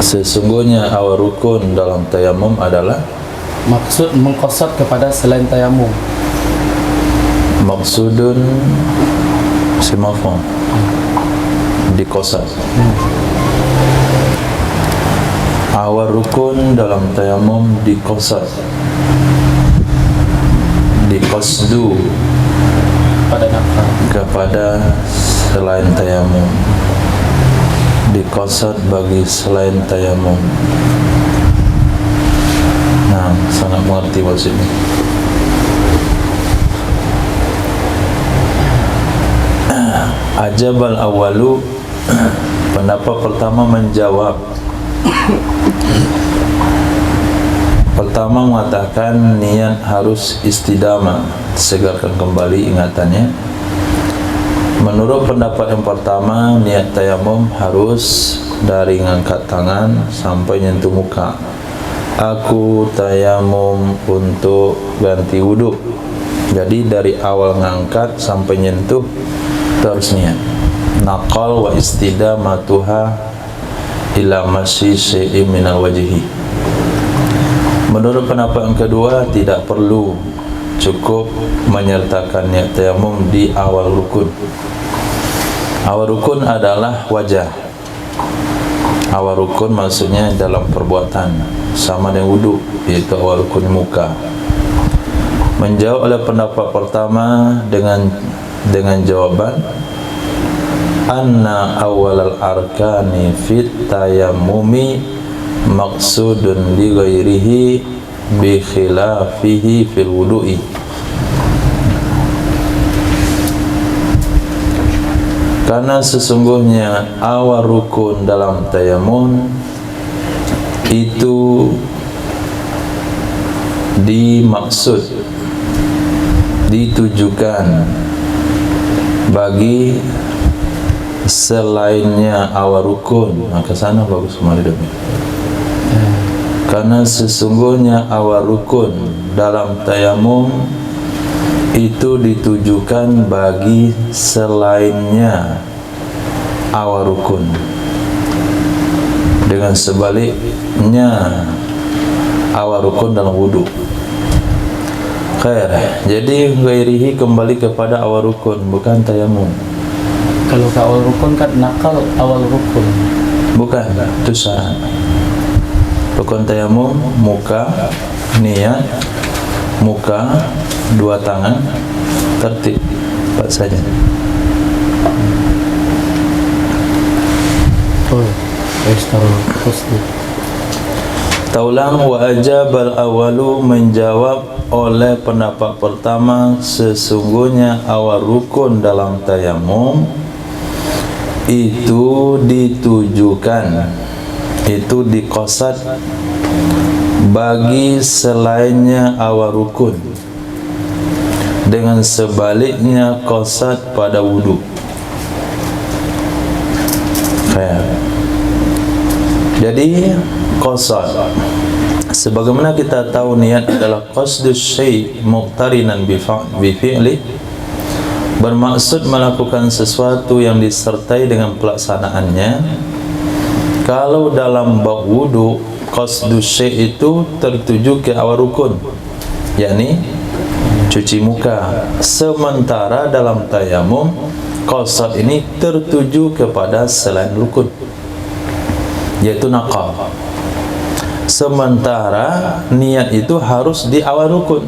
Sesungguhnya awal rukun dalam tayamum adalah maksud mengqasad kepada selain tayamum. maksudun simafon dikosat. Awal rukun dalam tayamum dikosat, dikosdu Pada nakal. kepada selain tayamum, dikosat bagi selain tayamum. Nah, sangat mengerti maksudnya. Ajabal awalu, pendapat pertama menjawab. Pertama mengatakan niat harus istidamah, segarkan kembali ingatannya. Menurut pendapat yang pertama, niat tayamum harus dari ngangkat tangan sampai nyentuh muka. Aku tayamum untuk ganti wudhu. Jadi dari awal ngangkat sampai nyentuh terus niat. Naqal wa istidamatuha ila masyi syai'in minal wajhi. Menurut pendapat yang kedua, tidak perlu, cukup menyertakan niat tayamum di awal rukun. Awal rukun adalah wajah. Awal rukun maksudnya dalam perbuatan, sama dengan wudhu, yaitu awal rukun muka. Menjawab oleh pendapat pertama dengan jawaban anna awalal arkani fit tayammumi maqsudun li ghairihi bi khilafihi fil wudu'i. Karena sesungguhnya awal rukun dalam tayamum itu dimaksud, ditujukan bagi selainnya awal rukun. Nah, ke sana bagus kembali demi. Karena sesungguhnya awal rukun dalam tayamum itu ditujukan bagi selainnya awal rukun. Dengan sebaliknya awal rukun dalam wudhu. Khair. Jadi ghairihi kembali kepada awal rukun, bukan tayamum. Kalau ke awal rukun kan nakal awal rukun. Bukan, itu syarat. Rukun tayamum, muka, niat, muka, dua tangan, tertib, cepat saja. Oh, terus Taulang wa ajabal awalu, menjawab oleh pendapat pertama, sesungguhnya awal rukun dalam tayamum itu ditujukan, itu dikosat bagi selainnya awal rukun, dengan sebaliknya kosat pada wudhu. Jadi qasad, sebagaimana kita tahu niat adalah qasdus syai' muqtarinan bi fi'li, bermaksud melakukan sesuatu yang disertai dengan pelaksanaannya. Kalau dalam bab wudu, qasdus syai' itu tertuju ke awal rukun, yakni cuci muka. Sementara dalam tayamum, qasad ini tertuju kepada selain rukun, yaitu naqal. Sementara niat itu harus di awal rukun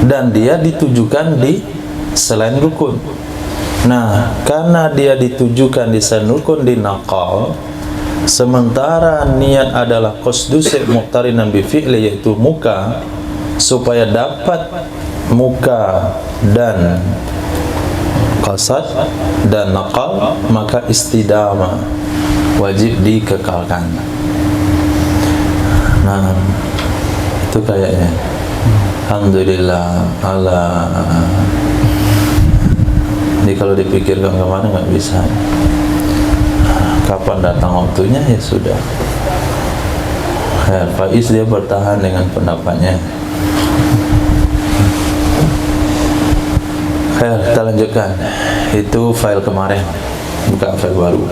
dan dia ditujukan di selain rukun. Nah, karena dia ditujukan di selain rukun, di naqal, sementara niat adalah qasdus muqtarinan bi fi'li, yaitu muka, supaya dapat muka dan qasad dan naqal, maka istidamah wajib dikekalkan. Nah, itu kayaknya. Alhamdulillah. Ini kalau dipikirkan kemana nggak bisa. Kapan datang waktunya ya sudah. Faiz dia bertahan dengan pendapatnya. Kita lanjutkan. Itu file kemarin, bukan file baru.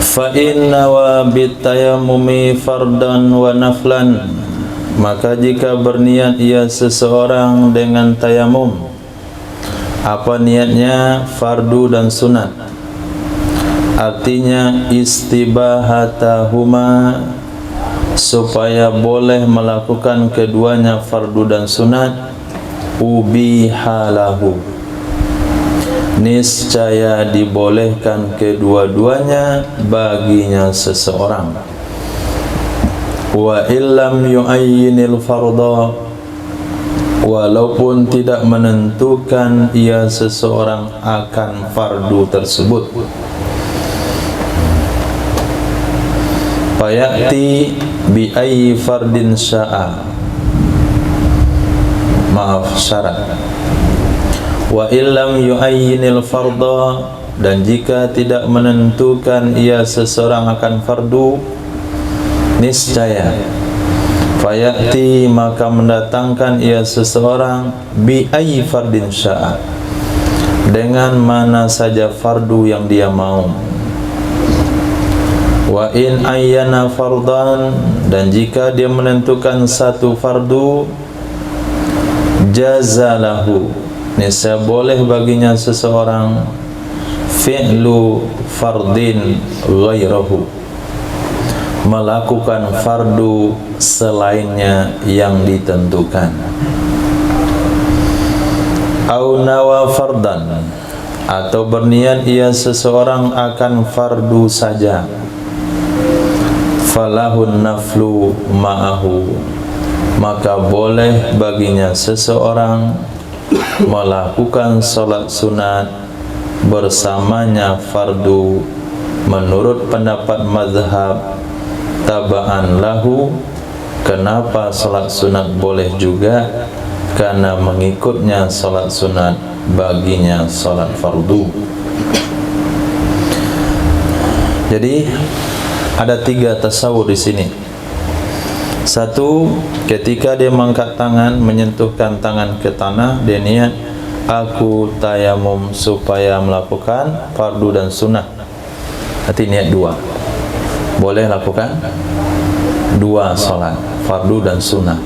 fa inna wa bitayamumi fardan wa naflan, maka jika berniat ia seseorang dengan tayamum, apa niatnya? Fardu dan sunat. Artinya istibahatahuma, supaya boleh melakukan keduanya fardu dan sunat. Ubihalahu, niscaya dibolehkan kedua-duanya baginya seseorang. Wa illam yu'ayyinil fardha, walaupun tidak menentukan ia seseorang akan fardu tersebut. Fayati bi ayyi fardin sya'a, maaf syarat. Wa illam yu'ayyinil fardha, dan jika tidak menentukan ia seseorang akan fardu, niscaya fayati, maka mendatangkan ia seseorang bi ayyi fardin sya'a, dengan mana saja fardu yang dia mau. Wa in ayyana fardan, dan jika dia menentukan satu fardu, jazalahu, niscaya boleh baginya seseorang fi'lu fardin ghairahu, melakukan fardu selainnya yang ditentukan. Au nawa fardan, atau berniat ia seseorang akan fardu saja, falahun naflu ma'ahu, maka boleh baginya seseorang melakukan salat sunat bersamanya fardu, menurut pendapat mazhab taba'an lahu. Kenapa salat sunat boleh juga? Karena mengikutnya salat sunat baginya salat fardu. Jadi ada 3 tasawur di sini. Satu, ketika dia mengangkat tangan, menyentuhkan tangan ke tanah, dia niat aku tayamum supaya melakukan fardu dan sunnah. Nanti niat 2, boleh lakukan 2 salat, fardu dan sunnah.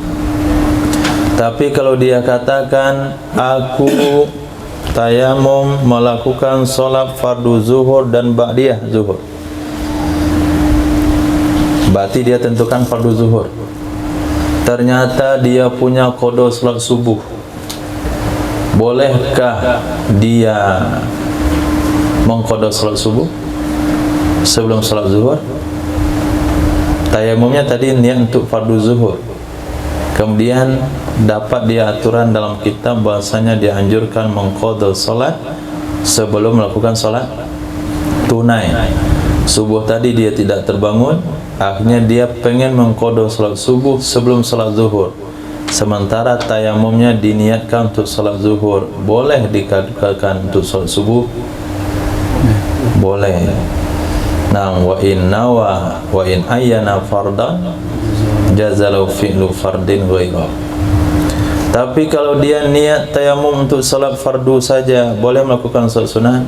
Tapi kalau dia katakan aku tayamum melakukan salat fardu zuhur dan ba'diyah zuhur, berarti dia tentukan fardu zuhur. Ternyata dia punya qada salat subuh, bolehkah dia mengqada salat subuh sebelum salat zuhur? Tayamumnya tadi niat untuk fardu zuhur, kemudian dapat dia aturan dalam kitab bahasanya dianjurkan mengqada salat sebelum melakukan salat tunai. Subuh tadi dia tidak terbangun, akhirnya dia pengen mengqada salat subuh sebelum salat zuhur, sementara tayamumnya diniatkan untuk salat zuhur. Boleh dikatakan untuk salat subuh? Boleh. Nah, wa in nawa wa in ayyana fardan jazalau fi'lu fardin ghairah. Tapi kalau dia niat tayamum untuk salat fardu saja, boleh melakukan salat sunat?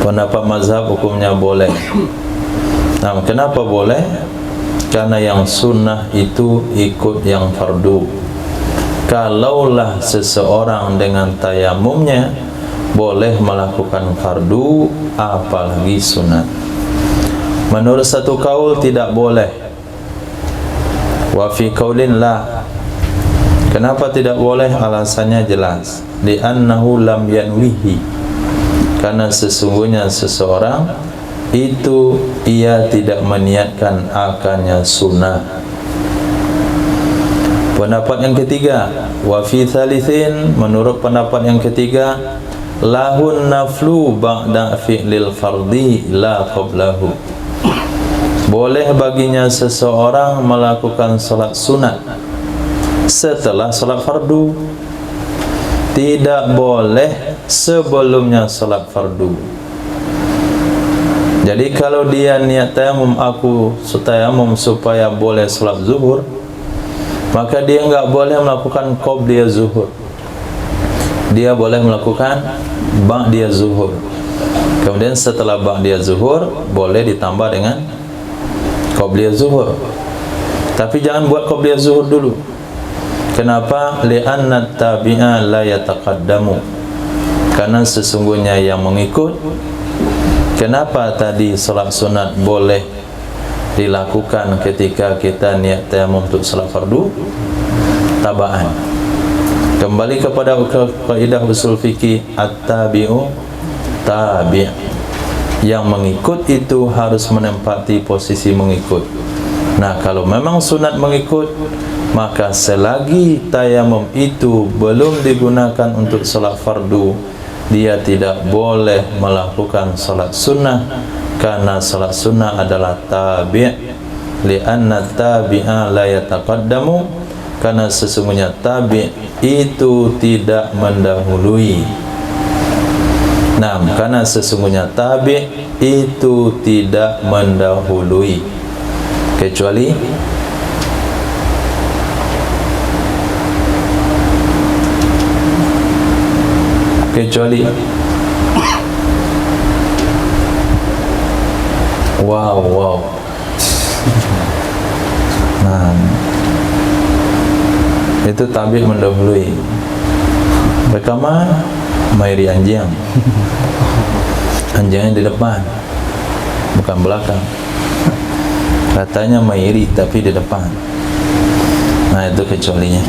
Pendapat mazhab hukumnya boleh. Nah, kenapa boleh? Karena yang sunnah itu ikut yang fardu. Kalaulah seseorang dengan tayamumnya boleh melakukan fardu, apalagi sunat. Menurut satu kaul tidak boleh. Wa fi qaulin la. Kenapa tidak boleh? Alasannya jelas. Li'annahu lam yanwihi. Karena sesungguhnya seseorang itu ia tidak meniatkan akannya sunnah. Pendapat yang ketiga, wa fi thalithin, menurut pendapat yang ketiga, lahun naflu ba'da fi'lil fardi la qablahu. Boleh baginya seseorang melakukan salat sunat setelah salat fardu, tidak boleh sebelumnya salat fardu. Jadi kalau dia niat tayamum, aku tayamum supaya boleh salat zuhur, maka dia enggak boleh melakukan qabliyah zuhur, dia boleh melakukan ba'diyah zuhur. Kemudian setelah ba'diyah zuhur boleh ditambah dengan qabliyah zuhur. Tapi jangan buat qabliyah zuhur dulu. Kenapa? Li'anna tabi'a la yataqaddamu. Karena sesungguhnya yang mengikut. Kenapa tadi salat sunat boleh dilakukan ketika kita niat tayamum untuk salat fardu? Tabaan. Kembali kepada kaidah usul fikih, at-tabi'u tabi'. Yang mengikut itu harus menempati posisi mengikut. Nah, kalau memang sunat mengikut, maka selagi tayamum itu belum digunakan untuk salat fardu, dia tidak boleh melakukan salat sunnah, karena salat sunnah adalah tabi'. Li'anna tabi'a la yataqaddamu, karena sesungguhnya tabi' itu tidak mendahului. Nah, karena sesungguhnya tabi' itu tidak mendahului, kecuali wow. Nah, itu tabi' mendahului. Mereka mah mairi anjing. Anjingnya di depan, bukan belakang. Katanya mairi tapi di depan. Nah, itu kecualinya.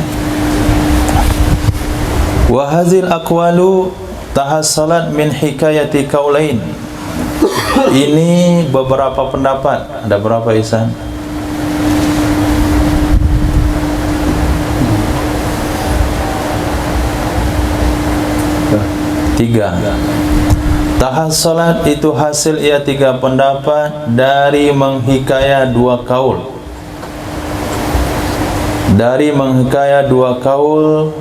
Wa hazil aqwalu tahassalat min hikayati qaulain. Ini beberapa pendapat. Ada berapa, Ihsan? Tiga. Tahassalat itu hasil ia tiga pendapat dari menghikaya dua kaul. Dari menghikaya dua kaul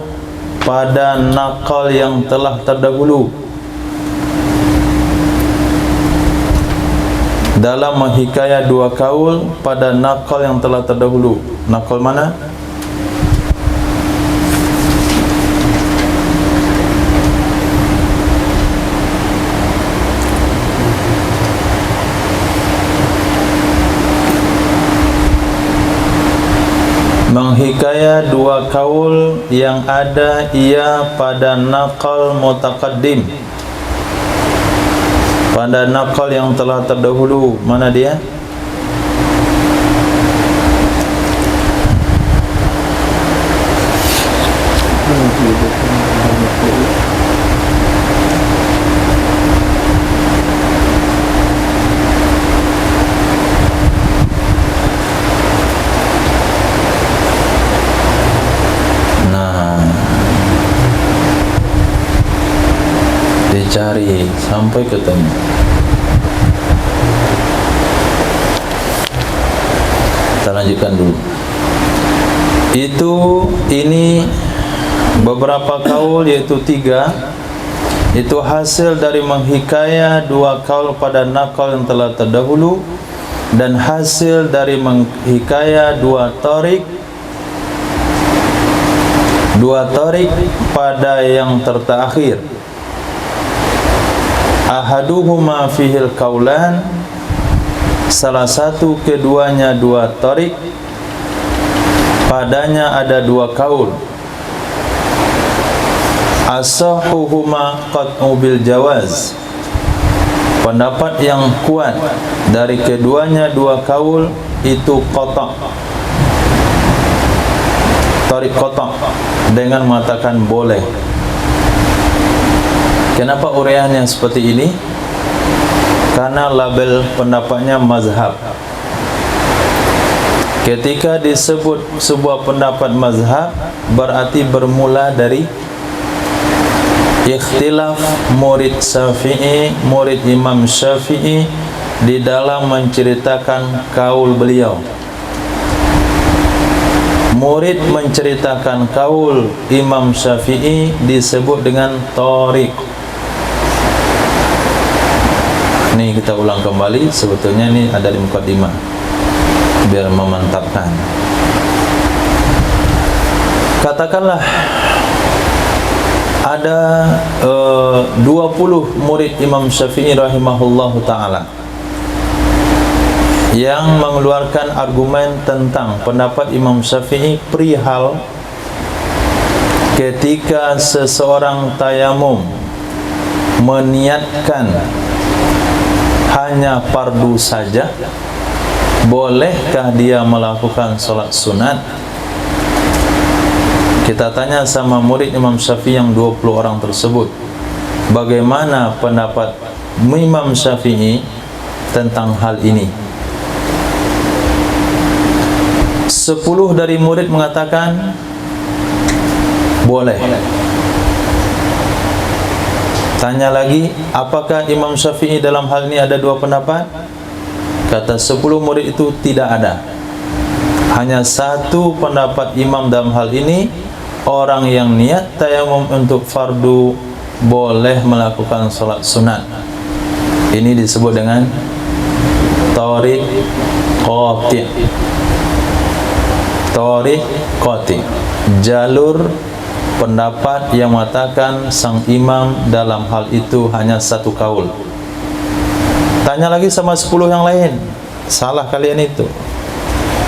pada nakal yang telah terdahulu. Dalam menghikaya dua kaul pada nakal yang telah terdahulu. Nakal mana? Menghikaya dua kaul yang ada ia pada nakal mutaqaddim, pada nakal yang telah terdahulu. Mana dia? Cari sampai ketemu. Kita lanjutkan dulu. Ini beberapa kaul, yaitu tiga. Itu hasil dari menghikaya dua kaul pada nakal yang telah terdahulu, dan hasil dari menghikaya dua tarik pada yang terakhir. Ahaduhuma fihil kaulan, salah satu keduanya dua tarik, padanya ada dua kaul. Asahuhuma qat'u bil jawaz, pendapat yang kuat dari keduanya dua kaul itu qata', tarik qata', dengan mengatakan boleh. Kenapa uraiannya seperti ini? Karena label pendapatnya mazhab. Ketika disebut sebuah pendapat mazhab, berarti bermula dari ikhtilaf murid Syafi'i, murid Imam Syafi'i di dalam menceritakan kaul beliau. Murid menceritakan kaul Imam Syafi'i disebut dengan tariq. Ini kita ulang kembali, sebetulnya ini ada di mukaddimah biar memantapkan. Katakanlah ada 20 murid Imam Syafi'i rahimahullahu ta'ala yang mengeluarkan argumen tentang pendapat Imam Syafi'i perihal ketika seseorang tayamum meniatkan hanya fardu saja, bolehkah dia melakukan solat sunat? Kita tanya sama murid Imam Syafi'i yang 20 orang tersebut, bagaimana pendapat Imam Syafi'i tentang hal ini? 10 dari murid mengatakan boleh. Tanya lagi, apakah Imam Syafi'i dalam hal ini ada dua pendapat? Kata 10 murid itu tidak ada. Hanya satu pendapat imam dalam hal ini, orang yang niat tayamum untuk fardu boleh melakukan salat sunat. Ini disebut dengan thariq qati'. Thariq qati', jalur pendapat yang mengatakan sang imam dalam hal itu hanya satu kaul. Tanya lagi sama 10 yang lain, salah kalian itu.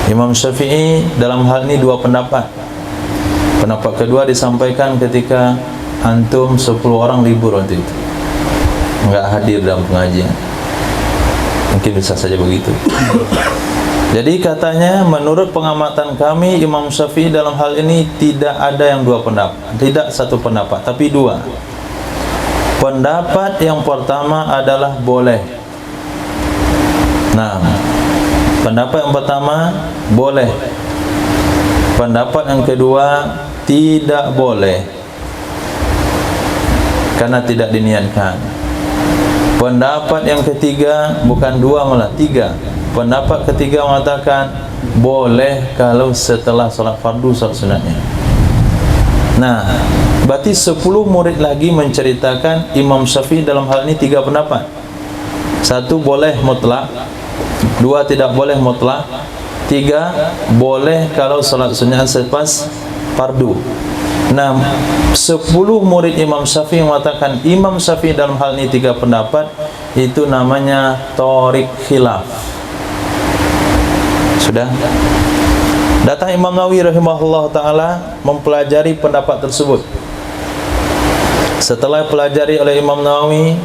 Imam Syafi'i dalam hal ini dua pendapat. Pendapat kedua disampaikan ketika antum 10 orang libur waktu itu, enggak hadir dalam pengajian. Mungkin bisa saja begitu. Jadi katanya menurut pengamatan kami Imam Syafi'i dalam hal ini tidak ada yang dua pendapat, tidak satu pendapat, tapi dua. Pendapat yang pertama adalah boleh. Nah, pendapat yang pertama boleh. Pendapat yang kedua tidak boleh, karena tidak diniatkan. Pendapat yang ketiga bukan dua malah tiga. Pendapat ketiga mengatakan boleh kalau setelah solat fardu, solat sunatnya. Nah, berarti 10 murid lagi menceritakan Imam Syafi'i dalam hal ini tiga pendapat. Satu boleh mutlak, dua tidak boleh mutlak, tiga boleh kalau solat sunat selepas fardu. Nah, 10 murid Imam Syafi'i mengatakan Imam Syafi'i dalam hal ini tiga pendapat, itu namanya thariq khilaf. Sudah. Datang Imam Nawawi rahimahullah ta'ala mempelajari pendapat tersebut. Setelah pelajari oleh Imam Nawawi,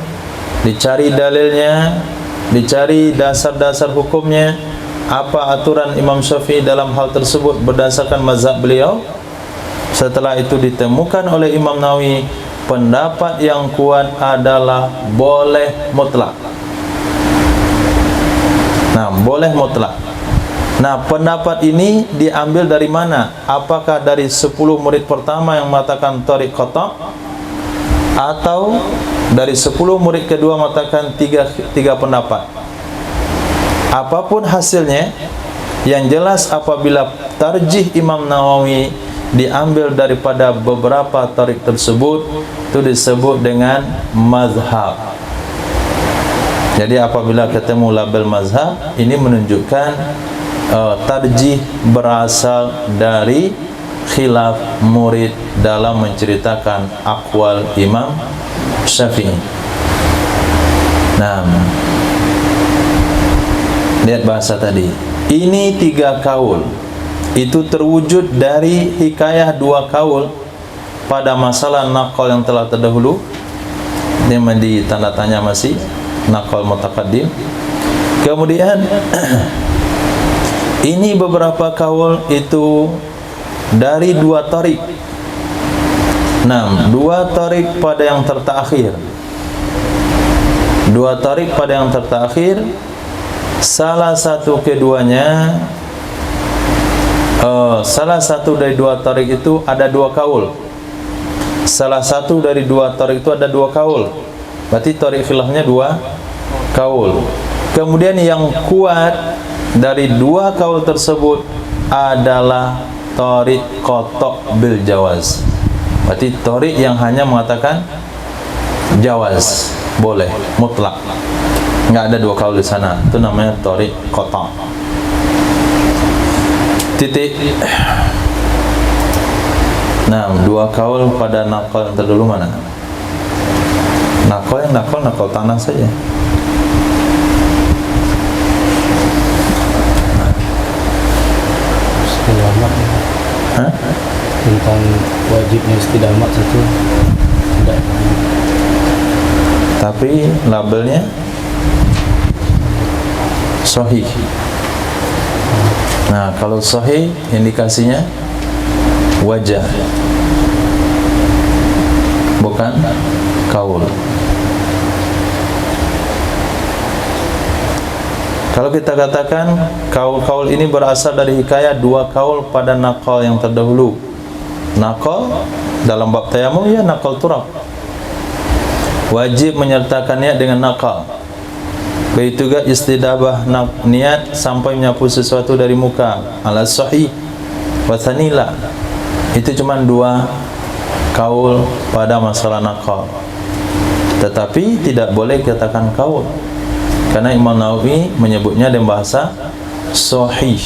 dicari dalilnya, dicari dasar-dasar hukumnya, apa aturan Imam Syafi'i dalam hal tersebut berdasarkan mazhab beliau. Setelah itu ditemukan oleh Imam Nawawi pendapat yang kuat adalah boleh mutlak. Nah, boleh mutlak. Nah, pendapat ini diambil dari mana? Apakah dari 10 murid pertama yang mengatakan thariq qata', atau dari 10 murid kedua mengatakan tiga pendapat? Apapun hasilnya, yang jelas apabila tarjih Imam Nawawi diambil daripada beberapa thariq tersebut, itu disebut dengan mazhab. Jadi apabila ketemu label mazhab, ini menunjukkan tarjih berasal dari khilaf murid dalam menceritakan aqwal Imam Syafi'i. Nah, lihat bahasa tadi. Ini tiga kaul, itu terwujud dari hikayah dua kaul pada masalah naqal yang telah terdahulu. Ini ditanda tanya masih naqal mutaqaddim. Kemudian ini beberapa kaul itu dari dua thariq. Nah, dua thariq pada yang tertakhir. Dua thariq pada yang tertakhir. Salah satu keduanya, salah satu dari dua thariq itu ada dua kaul. Salah satu dari dua thariq itu ada dua kaul. Berarti thariq khilafnya dua kaul. Kemudian yang kuat dari dua kaul tersebut adalah thariq qata' bil jawaz. Berarti thariq yang hanya mengatakan jawaz, boleh, mutlak. Enggak ada dua kaul di sana. Itu namanya thariq qata'. Titik. Nah, dua kaul pada nakal yang terdahulu mana? Nakal tanah saja. Istidamat. Hah? Tentang wajibnya istidamat satu tidak. Tapi labelnya sahih. Nah, kalau sahih indikasinya wajah, bukan kaul. Kalau kita katakan kaul ini berasal dari hikayat dua kaul pada nakal yang terdahulu. Nakal dalam bab tayamum ya nakal turab. Wajib menyertakan niat dengan nakal. Begitu juga istidabah niat sampai menyapu sesuatu dari muka. Ala sahih wa thanila. Itu cuma dua kaul pada masalah nakal. Tetapi tidak boleh dikatakan kaul. Karena Imam Nawawi menyebutnya dalam bahasa sahih.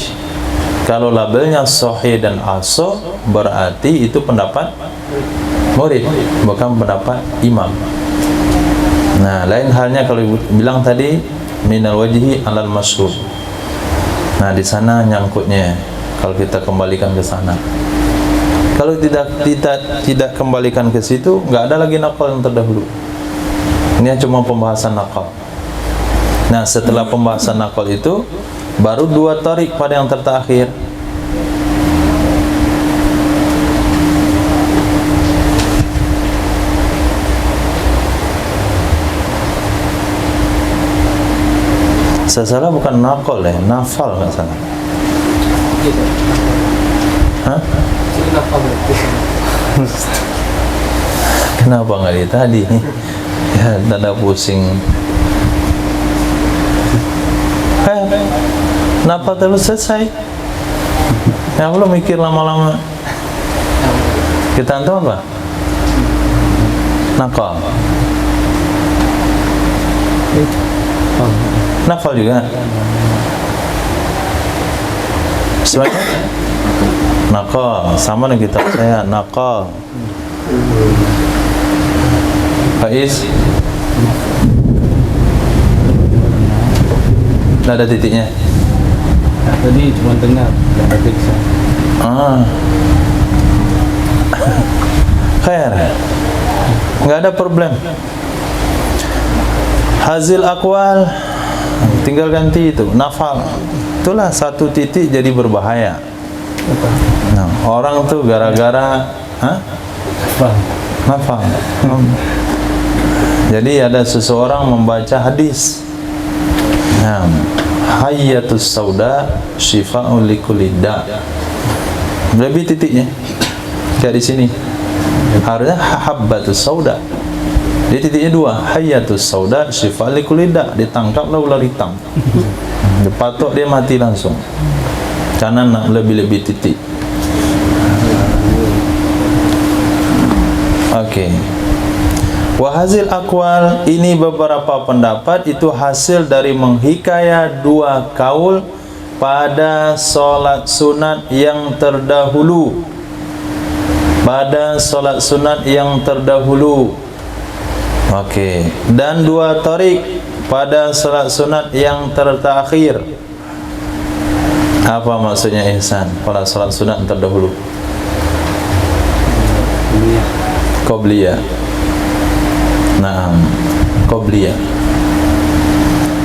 Kalau labelnya sahih dan asah berarti itu pendapat murid, bukan pendapat imam. Nah, lain halnya kalau bilang tadi minal wajhi alal masyhur. Nah, di sana nyangkutnya kalau kita kembalikan ke sana. Kalau tidak kembalikan ke situ, nggak ada lagi nakal yang terdahulu. Ini cuma pembahasan nakal. Nah, setelah pembahasan nakal itu baru dua tarik pada yang terakhir. Saya salah bukan nakal ya, nafal nggak salah. Hah? Kenapa nggak di tadi? Ya, tanda pusing. Nafal terus selesai. Ya belum mikir lama-lama. Kita tahu apa? Nakal. Nafal juga. Sebenarnya nakal sama dengan kita saya nakal. Faiz, nggak ada titiknya. Nah, tadi cuma dengar, nggak ada periksa. Khair, nggak ada problem. Hazil akwal, tinggal ganti itu nafal. Itulah satu titik jadi berbahaya. Nah, orang tuh gara-gara nafal. Jadi ada seseorang membaca hadis. Nah, hayyatus sauda syifa'un likulli da'. Lebih titiknya. Kayak di sini. Harusnya habbatus sauda. Di titiknya dua, hayyatus sauda syifa'un likulli da'. Ditangkaplah ular hitam. Patok dia mati langsung. Karena nak lebih-lebih titik. Oke. Wahazil akwal, ini beberapa pendapat itu hasil dari menghikayat dua kaul pada solat sunat yang terdahulu. Pada solat sunat yang terdahulu. Oke. Dan dua tarik pada solat sunat yang terakhir. Apa maksudnya ihsan pada solat sunat yang terdahulu? Qobliyah. Nah, qobliyah.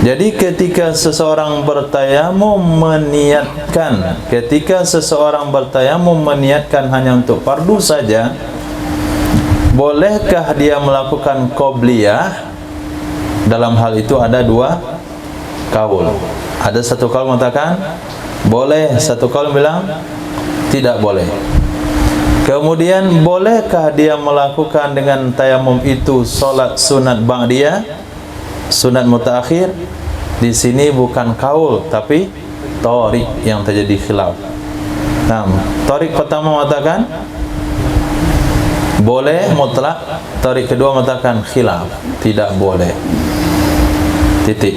Jadi ketika seseorang bertayamum meniatkan hanya untuk fardu saja, bolehkah dia melakukan qobliyah? Dalam hal itu ada dua kaul. Ada satu kaul mengatakan boleh, satu kaul bilang tidak boleh. Kemudian bolehkah dia melakukan dengan tayamum itu solat sunat ba'diyah, sunat mutaakhir? Di sini bukan kaul tapi tarik yang terjadi khilaf. Nah, tarik pertama mengatakan boleh mutlak, tarik kedua mengatakan khilaf, tidak boleh. Titik.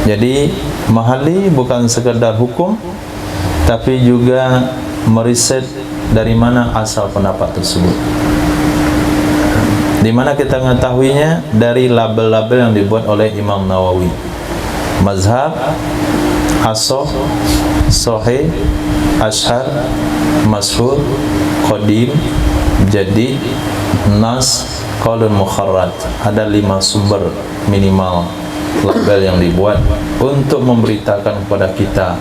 Jadi mahali bukan sekedar hukum, tapi juga meriset dari mana asal pendapat tersebut. Di mana kita mengetahuinya? Dari label-label yang dibuat oleh Imam Nawawi. Mazhab, Asoh, Sohih, Ashar, Masyhur, Qadim, Jadid, Nas, Qaulun Mukharraj. Ada 5 sumber minimal label yang dibuat untuk memberitakan kepada kita,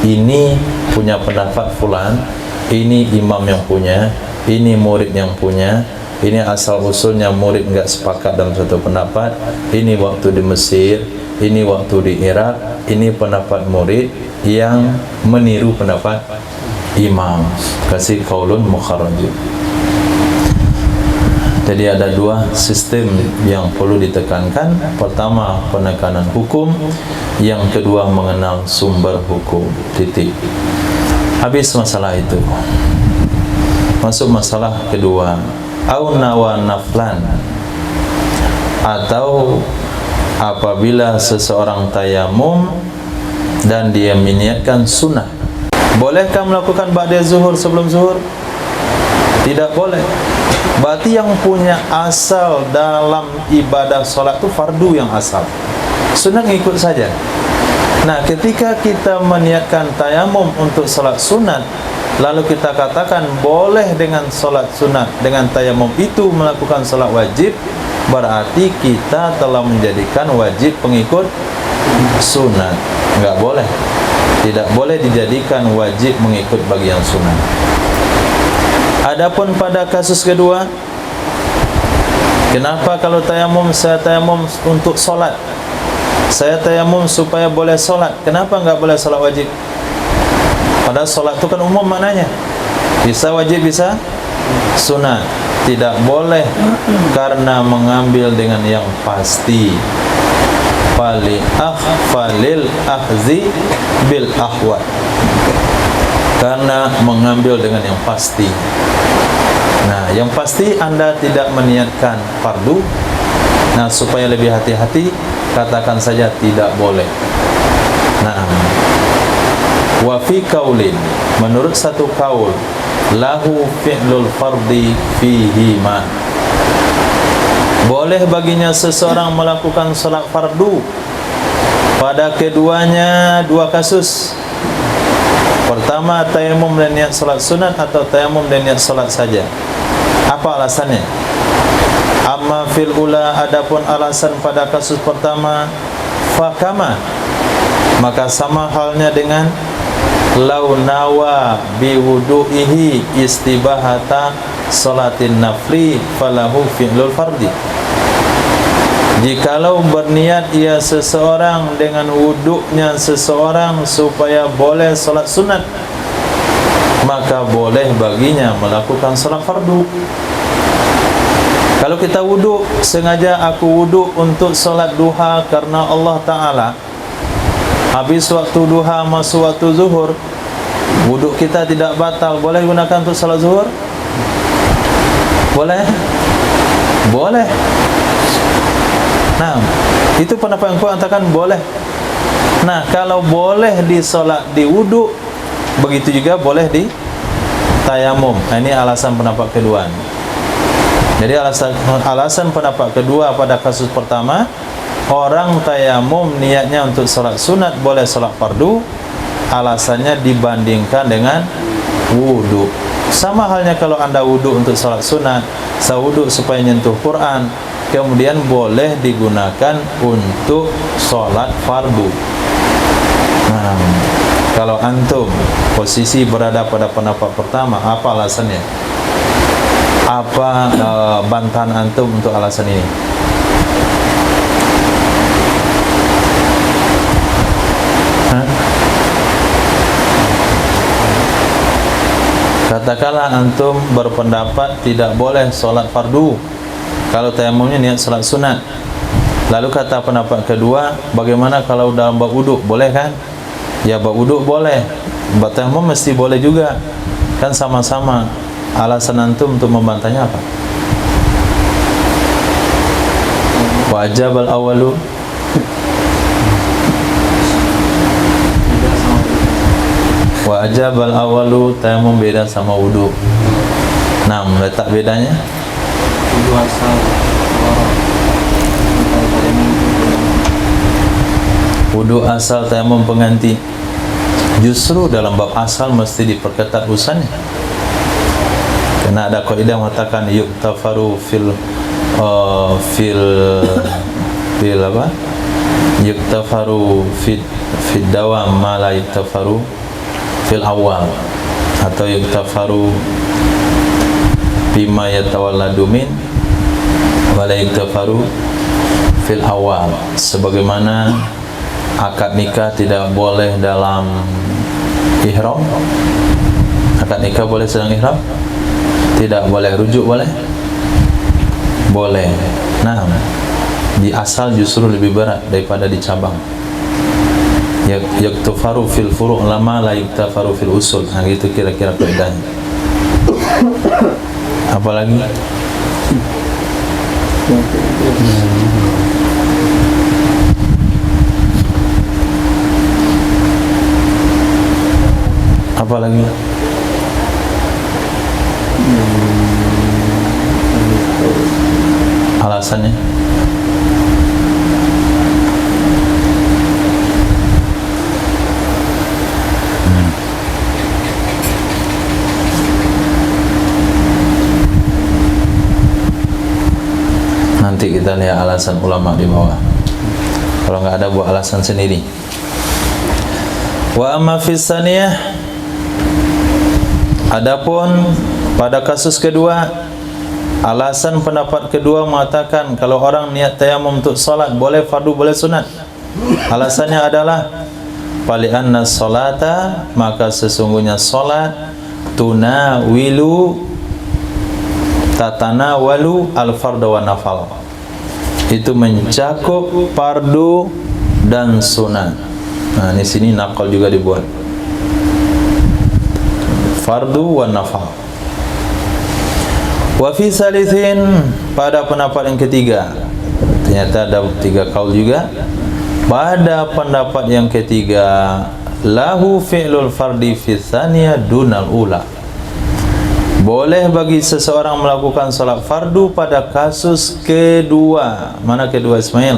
ini punya pendapat fulan, ini imam yang punya, ini murid yang punya, ini asal usulnya murid enggak sepakat dalam satu pendapat, ini waktu di Mesir, ini waktu di Irak, ini pendapat murid yang meniru pendapat imam. Kasih Qaulun Mukharraj. Jadi ada 2 sistem yang perlu ditekankan. Pertama, penekanan hukum. Yang kedua, mengenal sumber hukum. Titik. Habis masalah itu. Masuk masalah kedua. Au nawa naflan. Atau apabila seseorang tayamum dan dia meniatkan sunnah. Bolehkah melakukan ba'da zuhur sebelum zuhur? Tidak boleh. Berarti yang punya asal dalam ibadah solat itu fardu yang asal. Sunnah ikut saja. Nah, ketika kita meniatkan tayamum untuk solat sunat, lalu kita katakan boleh dengan solat sunat, dengan tayamum itu melakukan solat wajib, berarti kita telah menjadikan wajib pengikut sunat. Enggak boleh. Tidak boleh dijadikan wajib mengikut bagian sunat. Adapun pada kasus kedua, kenapa kalau tayamum, saya tayamum untuk solat, saya tayamum supaya boleh solat, kenapa enggak boleh solat wajib? Padahal solat itu kan umum maknanya, bisa wajib bisa sunat. Tidak boleh karena mengambil dengan yang pasti. Falil akhzi bil ahwat, karena mengambil dengan yang pasti. Nah, yang pasti Anda tidak meniatkan fardu. Nah, supaya lebih hati-hati, katakan saja tidak boleh. Nah, wa fi qaulin, menurut satu kaul, lahu fi'lul fardi fihi ma, boleh baginya seseorang melakukan salat fardu pada keduanya 2 kasus. Pertama, tayamum dan niat salat sunat, atau tayamum dan niat salat saja. Apa alasannya? Amma fil ula, adapun alasan pada kasus pertama, fakama, maka sama halnya dengan lau nawa biwudu'ihi istibahata salatin nafli falahu fi'lul fardi. Jikalau berniat ia seseorang dengan wuduknya seseorang supaya boleh salat sunat, maka boleh baginya melakukan salat fardu. Kalau kita wuduk, sengaja aku wuduk untuk salat duha karena Allah Ta'ala, habis waktu duha masuk waktu zuhur, wuduk kita tidak batal, boleh gunakan untuk salat zuhur? Boleh? Boleh. Nah, itu pendapat yang kuat katakan boleh. Nah, kalau boleh di solat di wudu, begitu juga boleh di tayamum. Nah, ini alasan pendapat kedua. Jadi alasan pendapat kedua pada kasus pertama, orang tayamum niatnya untuk solat sunat, boleh solat fardu. Alasannya dibandingkan dengan wudu. Sama halnya kalau Anda wudu untuk solat sunat, saya wudu supaya nyentuh Quran, kemudian boleh digunakan untuk sholat fardu. Nah, kalau antum posisi berada pada pendapat pertama, apa alasannya? Apa bantahan antum untuk alasan ini? Katakanlah antum berpendapat tidak boleh sholat fardu kalau tayamumnya niat salat sunat. Lalu kata pendapat kedua, bagaimana kalau dalam bab wuduk? Boleh kan? Ya, bab wuduk boleh. Bab tayamum mesti boleh juga. Kan sama-sama. Alasan antum untuk membantahnya apa? Wajib al-awalu. Wa ajabal awalu, tayamum beda sama wudu. Nah, letak bedanya? Wudu asal Wudu asal, tayamum pengganti. Justru dalam bab asal mesti diperketat urusannya. Karena ada kaidah mengatakan yuktafaru fil apa? Yuktafaru fid dawam ma la yuktafaru fil awal, atau yuktafaru bima yatawalladu min wa la yuktafaru fil awal. Sebagaimana akad nikah tidak boleh dalam ihram. Akad nikah boleh sedang ihram? Tidak boleh. Rujuk boleh? Boleh. Nah, di asal justru lebih berat daripada di cabang. Yaktufaru fil furu' lama la yaktafaru fil usul. Nah, gitu kira-kira kaidahnya. Apalagi? Apalagi? Alasannya? Nanti kita lihat alasan ulama di bawah. Kalau nggak ada, buat alasan sendiri. Wa amma fis saniyah, adapun pada kasus kedua, alasan pendapat kedua mengatakan kalau orang niat tayamum untuk salat boleh fardu boleh sunat. Alasannya adalah fali'anna salata, maka sesungguhnya salat tatanawalu al-farda wa nafal, itu mencakup fardu dan sunat. Nah, di sini nakal juga dibuat. Fardu wa nafal. Wa fi salithin, pada pendapat yang ketiga, ternyata ada 3 kaul juga. Pada pendapat yang ketiga, lahu fi'lul fardi fi tsaniyah dunal ula, boleh bagi seseorang melakukan salat fardu pada kasus kedua. Mana kedua, Ismail?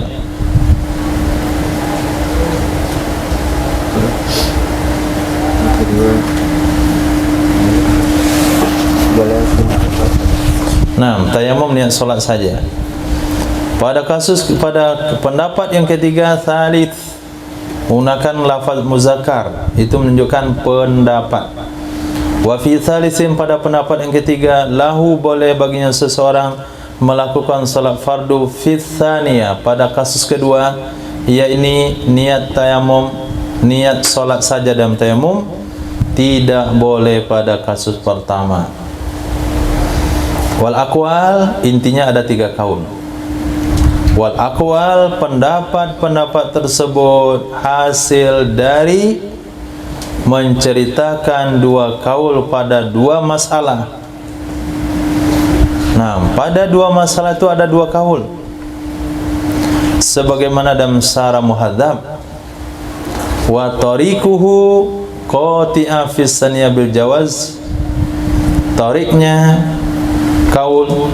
Nah, tayamum niat salat saja. Pada pendapat yang ketiga, tsalits, menggunakan lafaz muzakkar, itu menunjukkan pendapat. Wa fi tsalitsin, pada pendapat yang ketiga, lahu, boleh baginya seseorang melakukan salat fardu fi tsaniyah, pada kasus kedua, yakni niat tayamum, niat salat saja dalam tayamum, tidak boleh pada kasus pertama. Wal aqwal, intinya ada 3 kaul. Wal aqwal, pendapat-pendapat tersebut hasil dari menceritakan 2 kaul pada 2 masalah. Nah, pada 2 masalah itu ada 2 kaul. Sebagaimana dalam Syarah Muhadzab, wa tariquhu qati'a fi saniyah bil jawaz, tariknya kaul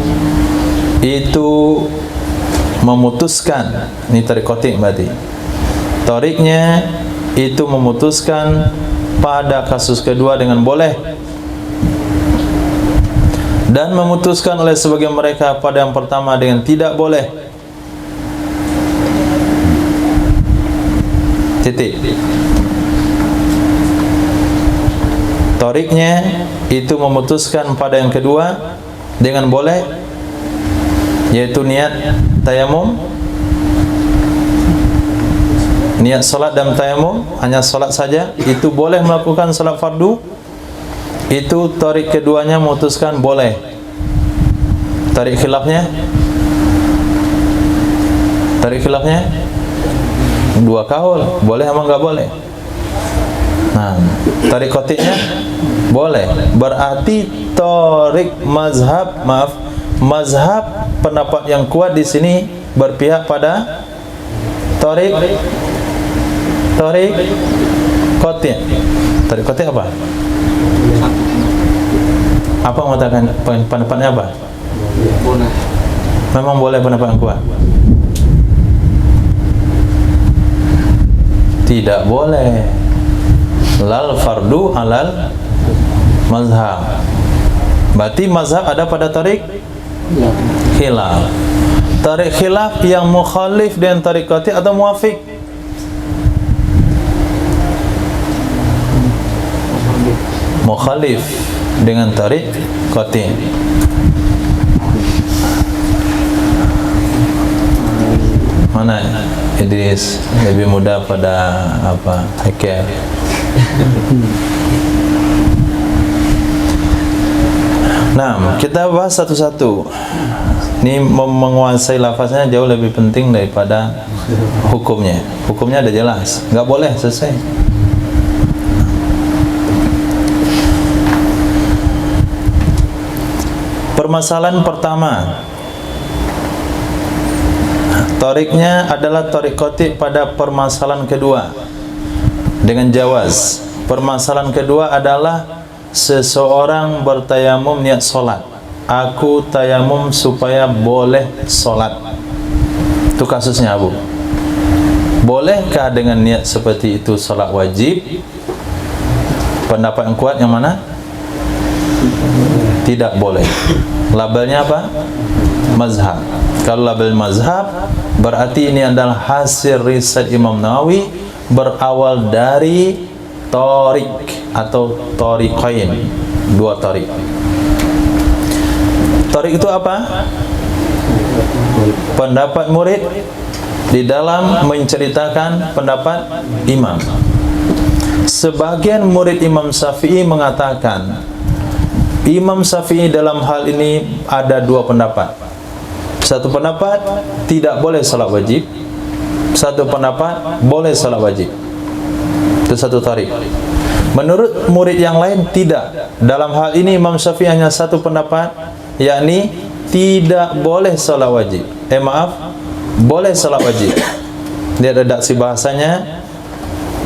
itu memutuskan, ini tarik kotik berarti, tariknya itu memutuskan pada kasus kedua dengan boleh, dan memutuskan oleh sebagian mereka pada yang pertama dengan tidak boleh. Titik. Tariknya itu memutuskan pada yang kedua dengan boleh, yaitu niat tayamum, niat salat dan tayamum, hanya salat saja, itu boleh melakukan salat fardu. Itu tarik keduanya memutuskan boleh. Tarik khilafnya 2 kaul, boleh apa enggak boleh. Nah, tarik kotiknya boleh. Berarti tarik mazhab pendapat yang kuat di sini berpihak pada tarik qati'. Tarik qati' apa? Apa mengatakan pendapatnya apa? Boleh. Memang boleh pendapat yang kuat? Tidak boleh. Lal fardu alal mazhab. Berarti mazhab ada pada tarik khilaf. Tarik khilaf yang mukhalif dengan tarik qati' atau muwafiq? Mukhalif dengan tarik qati'. Mana Idris lebih mudah pada apa? Hakim. Nah, kita bahas satu-satu. Ini menguasai lafaznya jauh lebih penting daripada hukumnya. Hukumnya ada jelas, nggak boleh, selesai. Permasalahan pertama, tariknya adalah tarik qati' pada permasalahan kedua dengan jawaz. Permasalahan kedua adalah seseorang bertayamum niat solat. Aku tayamum supaya boleh solat. Itu kasusnya, Abu. Bolehkah dengan niat seperti itu solat wajib? Pendapat yang kuat yang mana? Tidak boleh. Labelnya apa? Mazhab. Kalau label mazhab, berarti ini adalah hasil riset Imam Nawawi berawal dari tarik atau tariqain, dua tarik. Tarik itu apa? Pendapat murid di dalam menceritakan pendapat imam. Sebagian murid Imam Syafi'i mengatakan Imam Syafi'i dalam hal ini ada dua pendapat. Satu pendapat tidak boleh salat wajib, satu pendapat boleh salat wajib. Itu satu tarik. Menurut murid yang lain tidak. Dalam hal ini Imam Syafi'i hanya satu pendapat, yakni tidak boleh salat wajib. Boleh salat wajib. Dia ada redaksi bahasanya,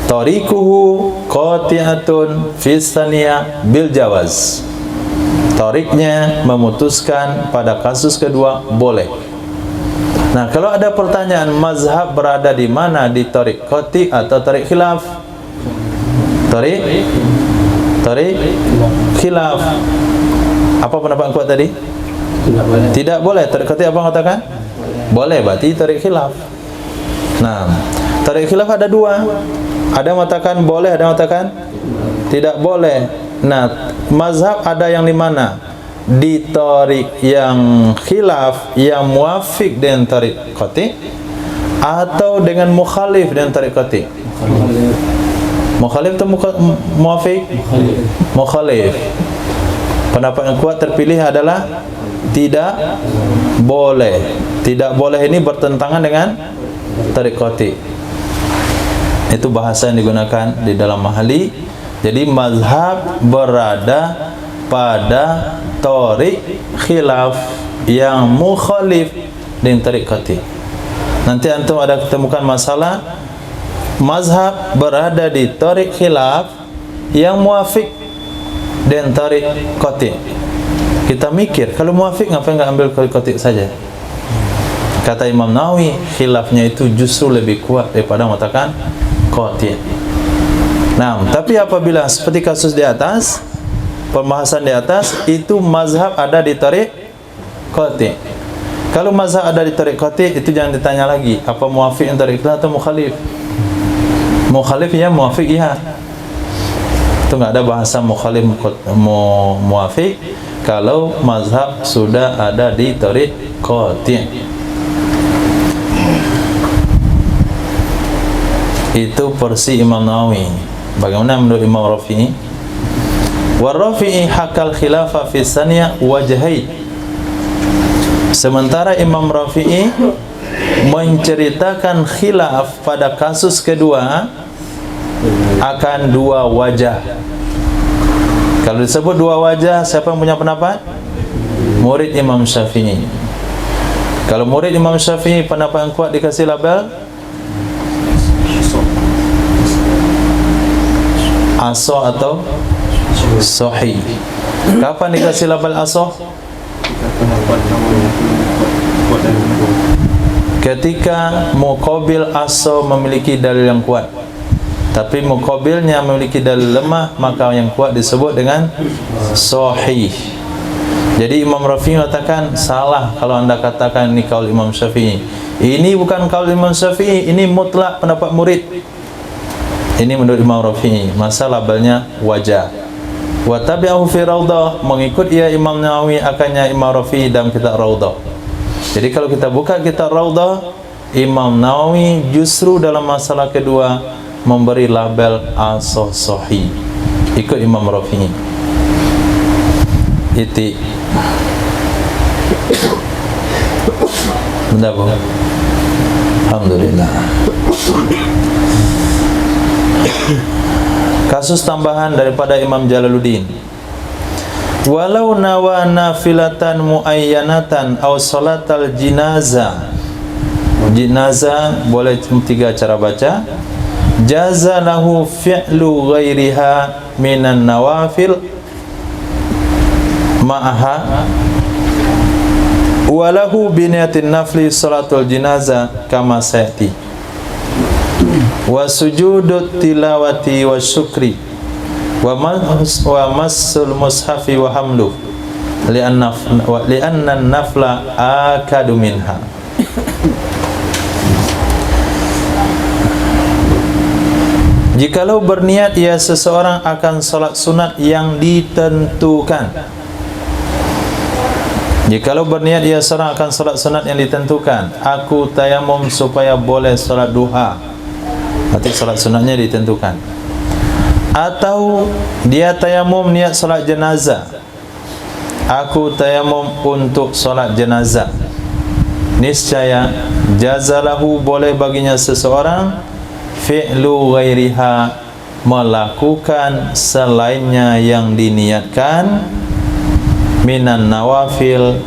tariquhu qati'atun fi tsaniyah bil jawaz. Tariknya memutuskan pada kasus kedua boleh. Nah, kalau ada pertanyaan mazhab berada di mana, di tarik qati' atau tarik khilaf? Tarik khilaf. Apa pendapat kuat tadi? Tidak boleh. Tidak boleh. Tarik qati' apa mengatakan? Boleh, berarti tarik khilaf. Nah, tarik khilaf ada dua. Ada yang mengatakan boleh, ada yang mengatakan tidak boleh. Nah, mazhab ada yang di mana? Di tarik yang khilaf, yang muwafiq dengan tarik qati', atau dengan mukhalif dengan tarik qati'? Mukhalif atau muwafiq? Mukhalif. Pendapat yang kuat terpilih adalah tidak boleh. Tidak boleh ini bertentangan dengan tarik qati'. Itu bahasa yang digunakan di dalam Mahali. Jadi mazhab berada pada tarik khilaf yang mukhalif dengan tarik qati'. Nanti antum ada ketemukan masalah mazhab berada di tarik khilaf yang muwafiq dengan tarik qati'. Kita mikir, kalau muwafiq ngapain enggak ambil tarik qati' saja? Kata Imam Nawawi, khilafnya itu justru lebih kuat daripada mengatakan qati'. Nah, tapi apabila seperti kasus di atas, pembahasan di atas, itu mazhab ada di tarik qati'. Kalau mazhab ada di tarik qati', itu jangan ditanya lagi, apa muwafiq yang tarik khilaf atau mukhalif? Mukhalif ya, muwafiq ya. Itu enggak ada bahasa mukhalif muwafiq kalau mazhab sudah ada di tarik qati'. Itu versi Imam Nawawi. Bagaimana menurut Imam Rafi'i? Wa Rafi'i hakal khilafah fi tsaniyah wajhai. Sementara Imam Rafi'i menceritakan khilaf pada kasus kedua akan dua wajah. Kalau disebut dua wajah, siapa yang punya pendapat? Murid Imam Syafi'i. Kalau murid Imam Syafi'i pendapat yang kuat dikasih label aso atau sohi. Kapan dikasih label aso? Ketika muqabil aso memiliki dalil yang kuat, tapi muqabilnya memiliki dalil lemah, maka yang kuat disebut dengan sahih. Jadi Imam Rafi'i mengatakan salah kalau anda katakan ini kaul Imam Syafi'i. Ini bukan kaul Imam Syafi'i, ini mutlak pendapat murid. Ini menurut Imam Rafi'i. Masa labelnya wajah. Wa tabi'ahu fi Raudhah, mengikut ia Imam Nawawi akannya Imam Rafi'i dalam kitab Raudhah. Jadi kalau kita buka kitab Raudhah, Imam Nawawi justru dalam masalah kedua memberi label as-sahih. Ikut Imam Rafi'i. Iti. Benda apa? Alhamdulillah. Kasus tambahan daripada Imam Jalaluddin. Walau nawa nafilatan muayyanatan aw salatal jinazah. Jinazah boleh tiga cara baca. Jaza lahu fi'lu ghairiha minan nawafil ma'aha walahu biniyatin nafli salatul jinazah kama sayati wa sujudut tilawati wa syukri wa massul mushafi wa hamlu li'anna nafla akadu minha. Jikalau berniat ia seseorang akan salat sunat yang ditentukan. Jikalau berniat ia seorang akan salat sunat yang ditentukan, aku tayamum supaya boleh salat duha. Berarti salat sunatnya ditentukan. Atau dia tayamum niat salat jenazah, aku tayamum untuk salat jenazah. Niscaya jazalahu boleh baginya seseorang fi'lu ghairiha melakukan selainnya yang diniatkan minan nawafil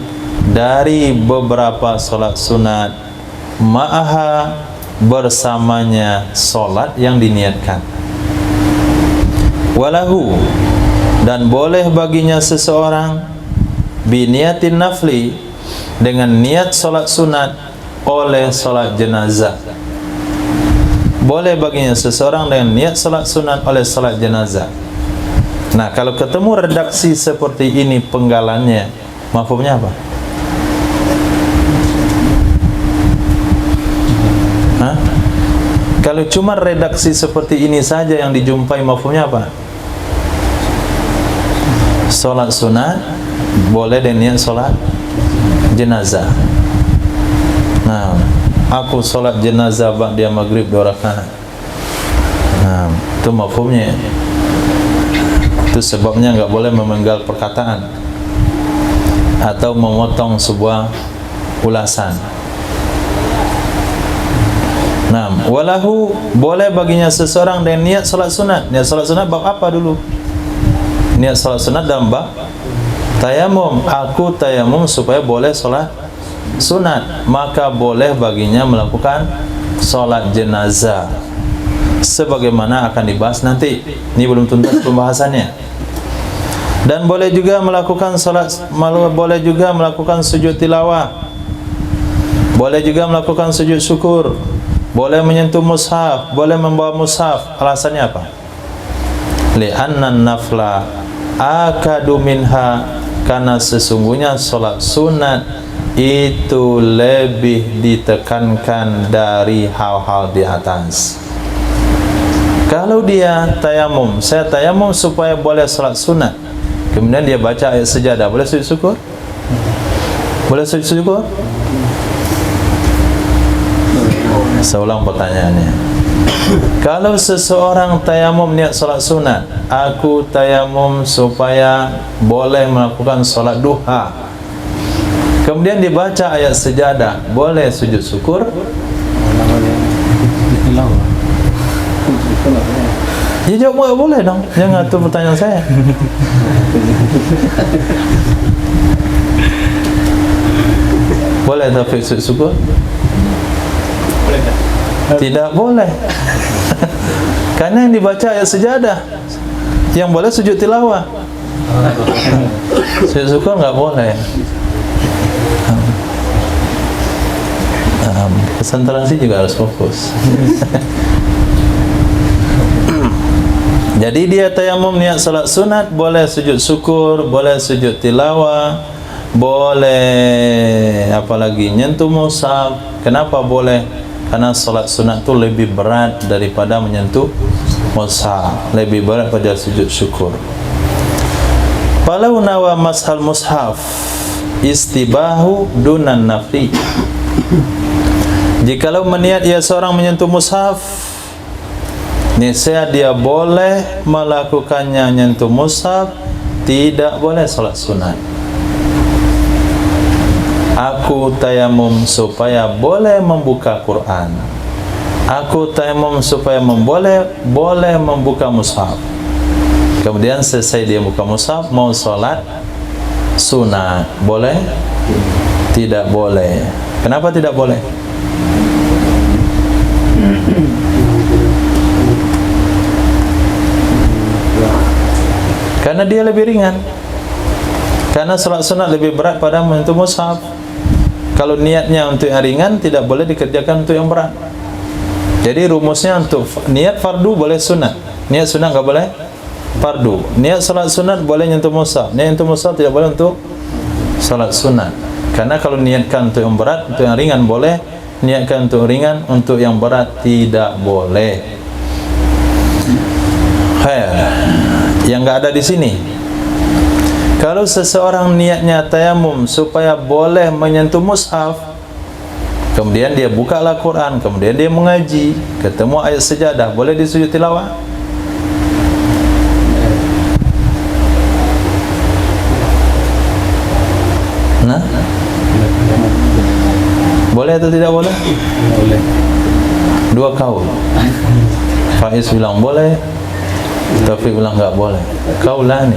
dari beberapa solat sunat ma'aha bersamanya solat yang diniatkan. Walahu dan boleh baginya seseorang biniatin nafli dengan niat solat sunat oleh solat jenazah. Boleh baginya seseorang dengan niat salat sunat oleh salat jenazah. Nah, kalau ketemu redaksi seperti ini penggalannya, mafhumnya apa? Hah? Kalau cuma redaksi seperti ini saja yang dijumpai, mafhumnya apa? Salat sunat boleh dengan niat salat jenazah. Nah, aku solat jenazah ba'da maghrib 2 rakaat. Nah, itu mafhumnya. Itu sebabnya enggak boleh memenggal perkataan atau memotong sebuah ulasan. Nah, walahu boleh baginya seseorang dengan niat salat sunat. Niat salat sunat bab apa dulu? Niat salat sunat dalam bab tayamum. Aku tayamum supaya boleh salat sunat, maka boleh baginya melakukan solat jenazah sebagaimana akan dibahas nanti. Ini belum tuntas pembahasannya. Dan boleh juga melakukan solat, boleh juga melakukan sujud tilawah, boleh juga melakukan sujud syukur, boleh menyentuh mushaf, boleh membawa mushaf. Alasannya apa? Li'anna nafla akadu minha, karena sesungguhnya solat sunat itu lebih ditekankan dari hal-hal di atas. Kalau dia tayamum, saya tayamum supaya boleh salat sunat, kemudian dia baca ayat sejadah, boleh sujud syukur? Boleh sujud syukur? Saya ulang pertanyaannya. Kalau seseorang tayamum niat salat sunat, aku tayamum supaya boleh melakukan salat duha, kemudian dibaca ayat sejadah, boleh sujud syukur? Ya jawab boleh dong. Jangan tu pertanyaan saya. Boleh tak sujud syukur? Tidak boleh. Karena yang dibaca ayat sejadah. Yang boleh sujud tilawah. Sujud syukur nggak boleh. Konsentrasi juga harus fokus. Jadi dia tayamum niat salat sunat, boleh sujud syukur, boleh sujud tilawah, boleh apalagi nyentuh mushaf. Kenapa boleh? Karena salat sunat itu lebih berat daripada menyentuh mushaf, lebih berat pada sujud syukur. Falau nawa mashal mushaf istibahu dunan nafi. Jikalau meniat ia seorang menyentuh mushaf, niscaya dia boleh melakukannya menyentuh mushaf, tidak boleh salat sunat. Aku tayamum supaya boleh membuka Quran. Aku tayamum supaya boleh membuka mushaf. Kemudian selesai dia buka mushaf, mau salat sunat, boleh? Tidak boleh. Kenapa tidak boleh? Karena dia lebih ringan. Karena salat sunat lebih berat pada menyentuh mushaf. Kalau niatnya untuk yang ringan, tidak boleh dikerjakan untuk yang berat. Jadi rumusnya untuk niat fardu boleh sunat, niat sunat nggak boleh fardu. Niat salat sunat boleh nyentuh mushaf, niat nyentuh mushaf tidak boleh untuk salat sunat. Karena kalau niatkan untuk yang berat, untuk yang ringan boleh, niatkan untuk ringan, untuk yang berat tidak boleh. Yang nggak ada di sini. Kalau seseorang niatnya tayamum supaya boleh menyentuh mushaf, kemudian dia buka Al-Quran, kemudian dia mengaji, ketemu ayat sejadah, boleh disujud tilawah? Nah, boleh atau tidak boleh? Boleh. Dua kaul. Faiz bilang boleh, Taufik bilang nggak boleh. Kaulani.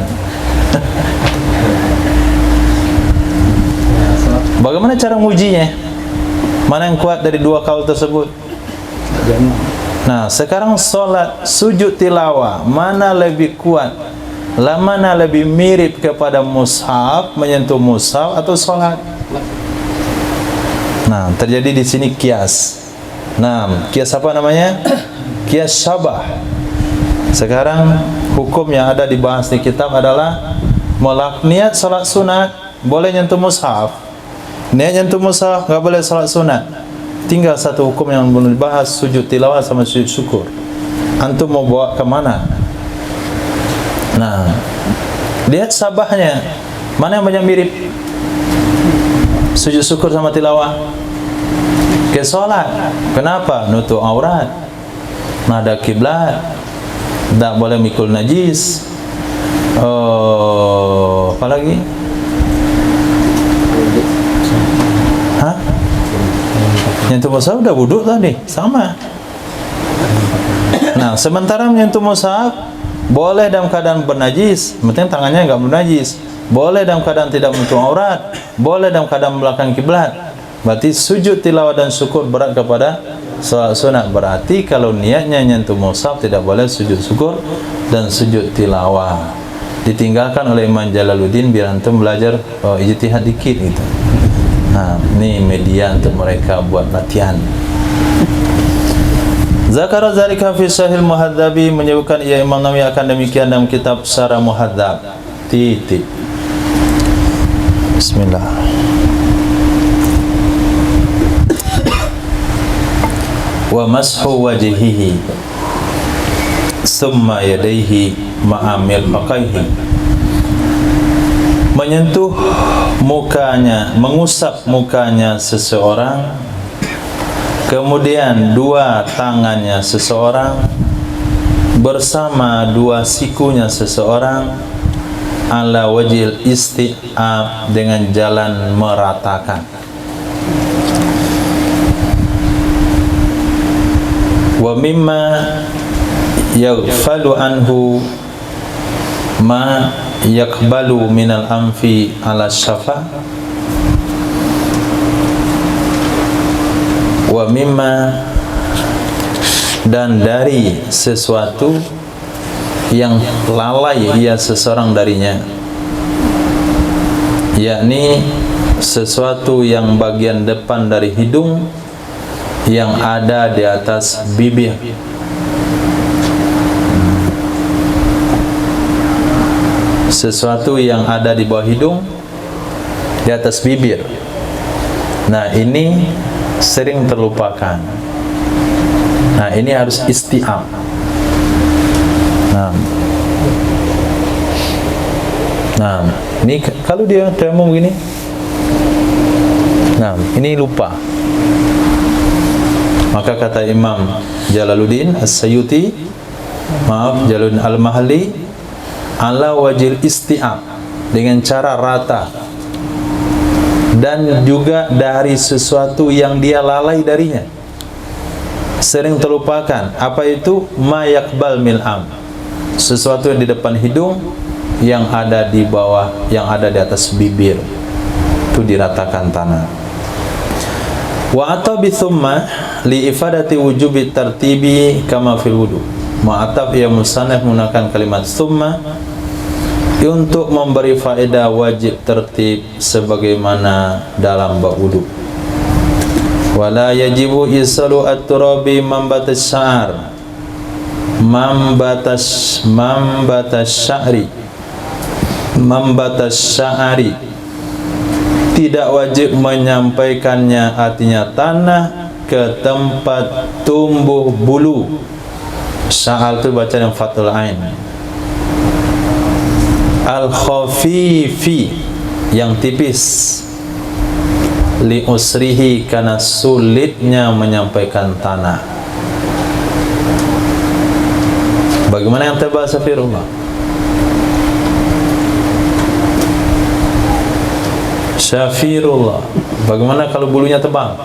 Bagaimana cara mengujinya? Mana yang kuat dari dua kaul tersebut? Nah, sekarang solat sujud tilawah, mana lebih kuat? Mana lebih mirip kepada mushaf, menyentuh mushaf, atau solat? Nah, terjadi di sini kias. Nah, kias apa namanya? Kias syabah. Sekarang hukum yang ada dibahas di kitab adalah niat salat sunat boleh nyentuh mushaf, niat nyentuh mushaf nggak boleh salat sunat. Tinggal satu hukum yang belum dibahas, sujud tilawah sama sujud syukur. Antum mau bawa kemana? Nah, lihat sabahnya, mana yang banyak mirip? Sujud syukur sama tilawah ke salat. Kenapa? Nutup aurat, nada kiblat, tak boleh mikul najis. Apa lagi? Hah? Nyentuh mushaf udah wudhu tadi, sama. Nah, sementara menyentuh mushaf boleh dalam keadaan bernajis, penting tangannya enggak bernajis. Boleh dalam keadaan tidak menutup aurat, boleh dalam keadaan belakang kiblat. Berarti sujud tilawah dan syukur berat kepada salat sunat. Berarti kalau niatnya nyentuh mushaf tidak boleh sujud syukur dan sujud tilawah. Ditinggalkan oleh Imam Jalaluddin biar antum belajar ijtihad dikit gitu. Nah, ini media untuk mereka buat latihan. Zakara zalika fi Sahih Muhadzabi, menyebutkan ia Imam Nawawi akan demikian dalam kitab Syarah Muhadzab. Titik. Bismillah. Wa mashu wajhihi summa yadayhi ma'amil faqaihi. Menyentuh mukanya, mengusap mukanya seseorang, kemudian dua tangannya seseorang bersama dua sikunya seseorang, ala wajil isti'ab, dengan jalan meratakan. Wa mimma yaghfalu anhu ma yakbalu minal anfi ala syafa, wa mimma, dan dari sesuatu yang lalai ia seseorang darinya, yakni sesuatu yang bagian depan dari hidung yang ada di atas bibir. Sesuatu yang ada di bawah hidung, di atas bibir. Nah, ini sering terlupakan. Nah, ini harus isti'ab. Nah, ini kalau dia tayamum begini, nah, ini lupa. Maka kata Imam Jalaluddin As-Sayuti, Jalaluddin Al-Mahalli, ala wajil isti'ab, dengan cara rata, dan juga dari sesuatu yang dia lalai darinya, sering terlupakan. Apa itu? Ma yakbal mil'am, sesuatu yang di depan hidung, yang ada di bawah, yang ada di atas bibir, itu diratakan tanah. Wa atabi thumma li ifadati wujubi tartibi kama fil wudu. Ma'atab ya musannaf menggunakan kalimat thumma untuk memberi faedah wajib tertib sebagaimana dalam bab wudu. Wala yajibu isalu at-turabi mambatas sya'ar, mambatas sya'ari, tidak wajib menyampaikannya, artinya tanah, ke tempat tumbuh bulu. Sya'ar itu baca dengan fathul ain. Al-khafifi, yang tipis. Li usrihi, karena sulitnya menyampaikan tanah. Bagaimana yang tebal, Safirullah? Syafirullah, bagaimana kalau bulunya tebal?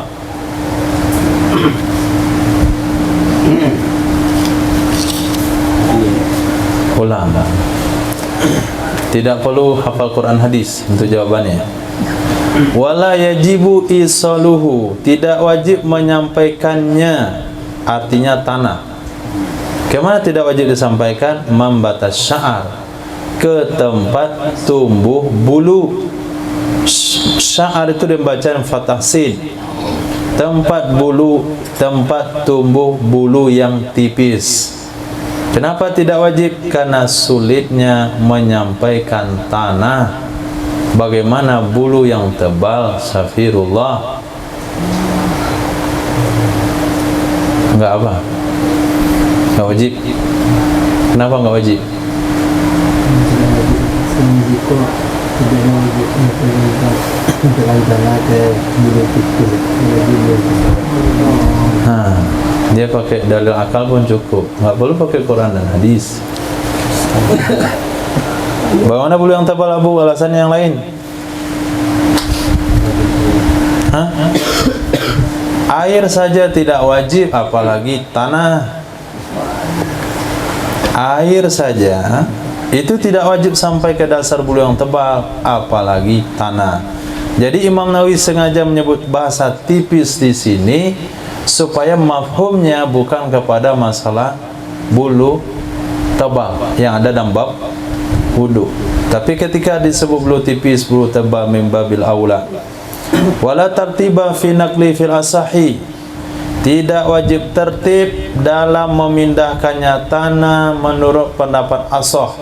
Ulang. Tidak perlu hafal Quran hadis untuk jawabannya. Wala yajibu isaluhu, tidak wajib menyampaikannya, artinya tanah. Kemana tidak wajib disampaikan? Mambatas sya'ar, ke tempat tumbuh bulu. Sya'ar itu dibaca fathah sin, tempat bulu, tempat tumbuh bulu yang tipis. Kenapa tidak wajib? Karena sulitnya menyampaikan tanah. Bagaimana bulu yang tebal, Safirullah? Enggak apa? Enggak wajib. Kenapa enggak wajib? Dia pakai dalil akal pun cukup, nggak perlu pakai Quran dan hadis. Bagaimana bulu yang tebal, Abu? Alasannya yang lain? Air saja tidak wajib, apalagi tanah. Air saja itu tidak wajib sampai ke dasar bulu yang tebal, apalagi tanah. Jadi Imam Nawawi sengaja menyebut bahasa tipis di sini supaya mafhumnya bukan kepada masalah bulu tebal yang ada dalam bab wudu. Tapi ketika disebut bulu tipis, bulu tebal, min babil aula. Wala tartiba fi naqli fil asahi, tidak wajib tertib dalam memindahkannya tanah menurut pendapat ashah.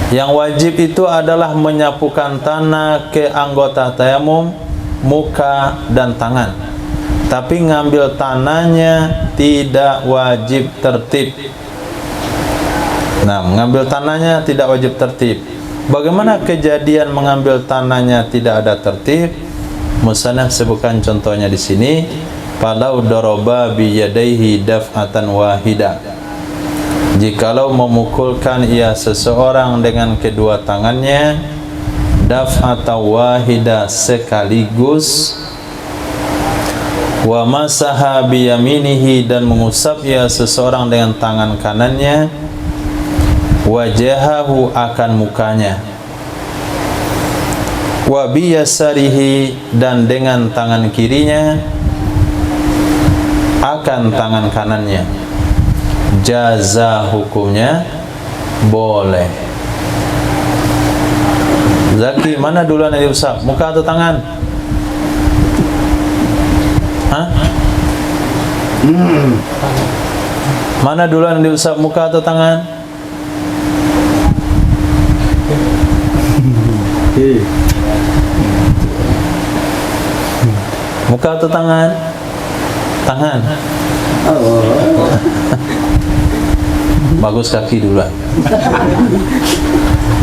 Yang wajib itu adalah menyapukan tanah ke anggota tayamum, muka dan tangan. Tapi ngambil tanahnya tidak wajib tertib. Nah, mengambil tanahnya tidak wajib tertib. Bagaimana kejadian mengambil tanahnya tidak ada tertib? Musannaf sebutkan contohnya di sini. Falau daraba bi yadayhi daf'atan wahida, jikalau memukulkan ia seseorang dengan kedua tangannya, daf'atan wahida, sekaligus, wa masaha bi yaminihi, dan mengusap ia seseorang dengan tangan kanannya, wajahahu, akan mukanya, wa bi yasarihi, dan dengan tangan kirinya, akan tangan kanannya. jaza hukumnya boleh. Zaki, mana duluan yang diusap, muka atau tangan? Hah? Mana duluan yang diusap, muka atau tangan? Muka atau tangan? Tangan. Bagus kaki duluan,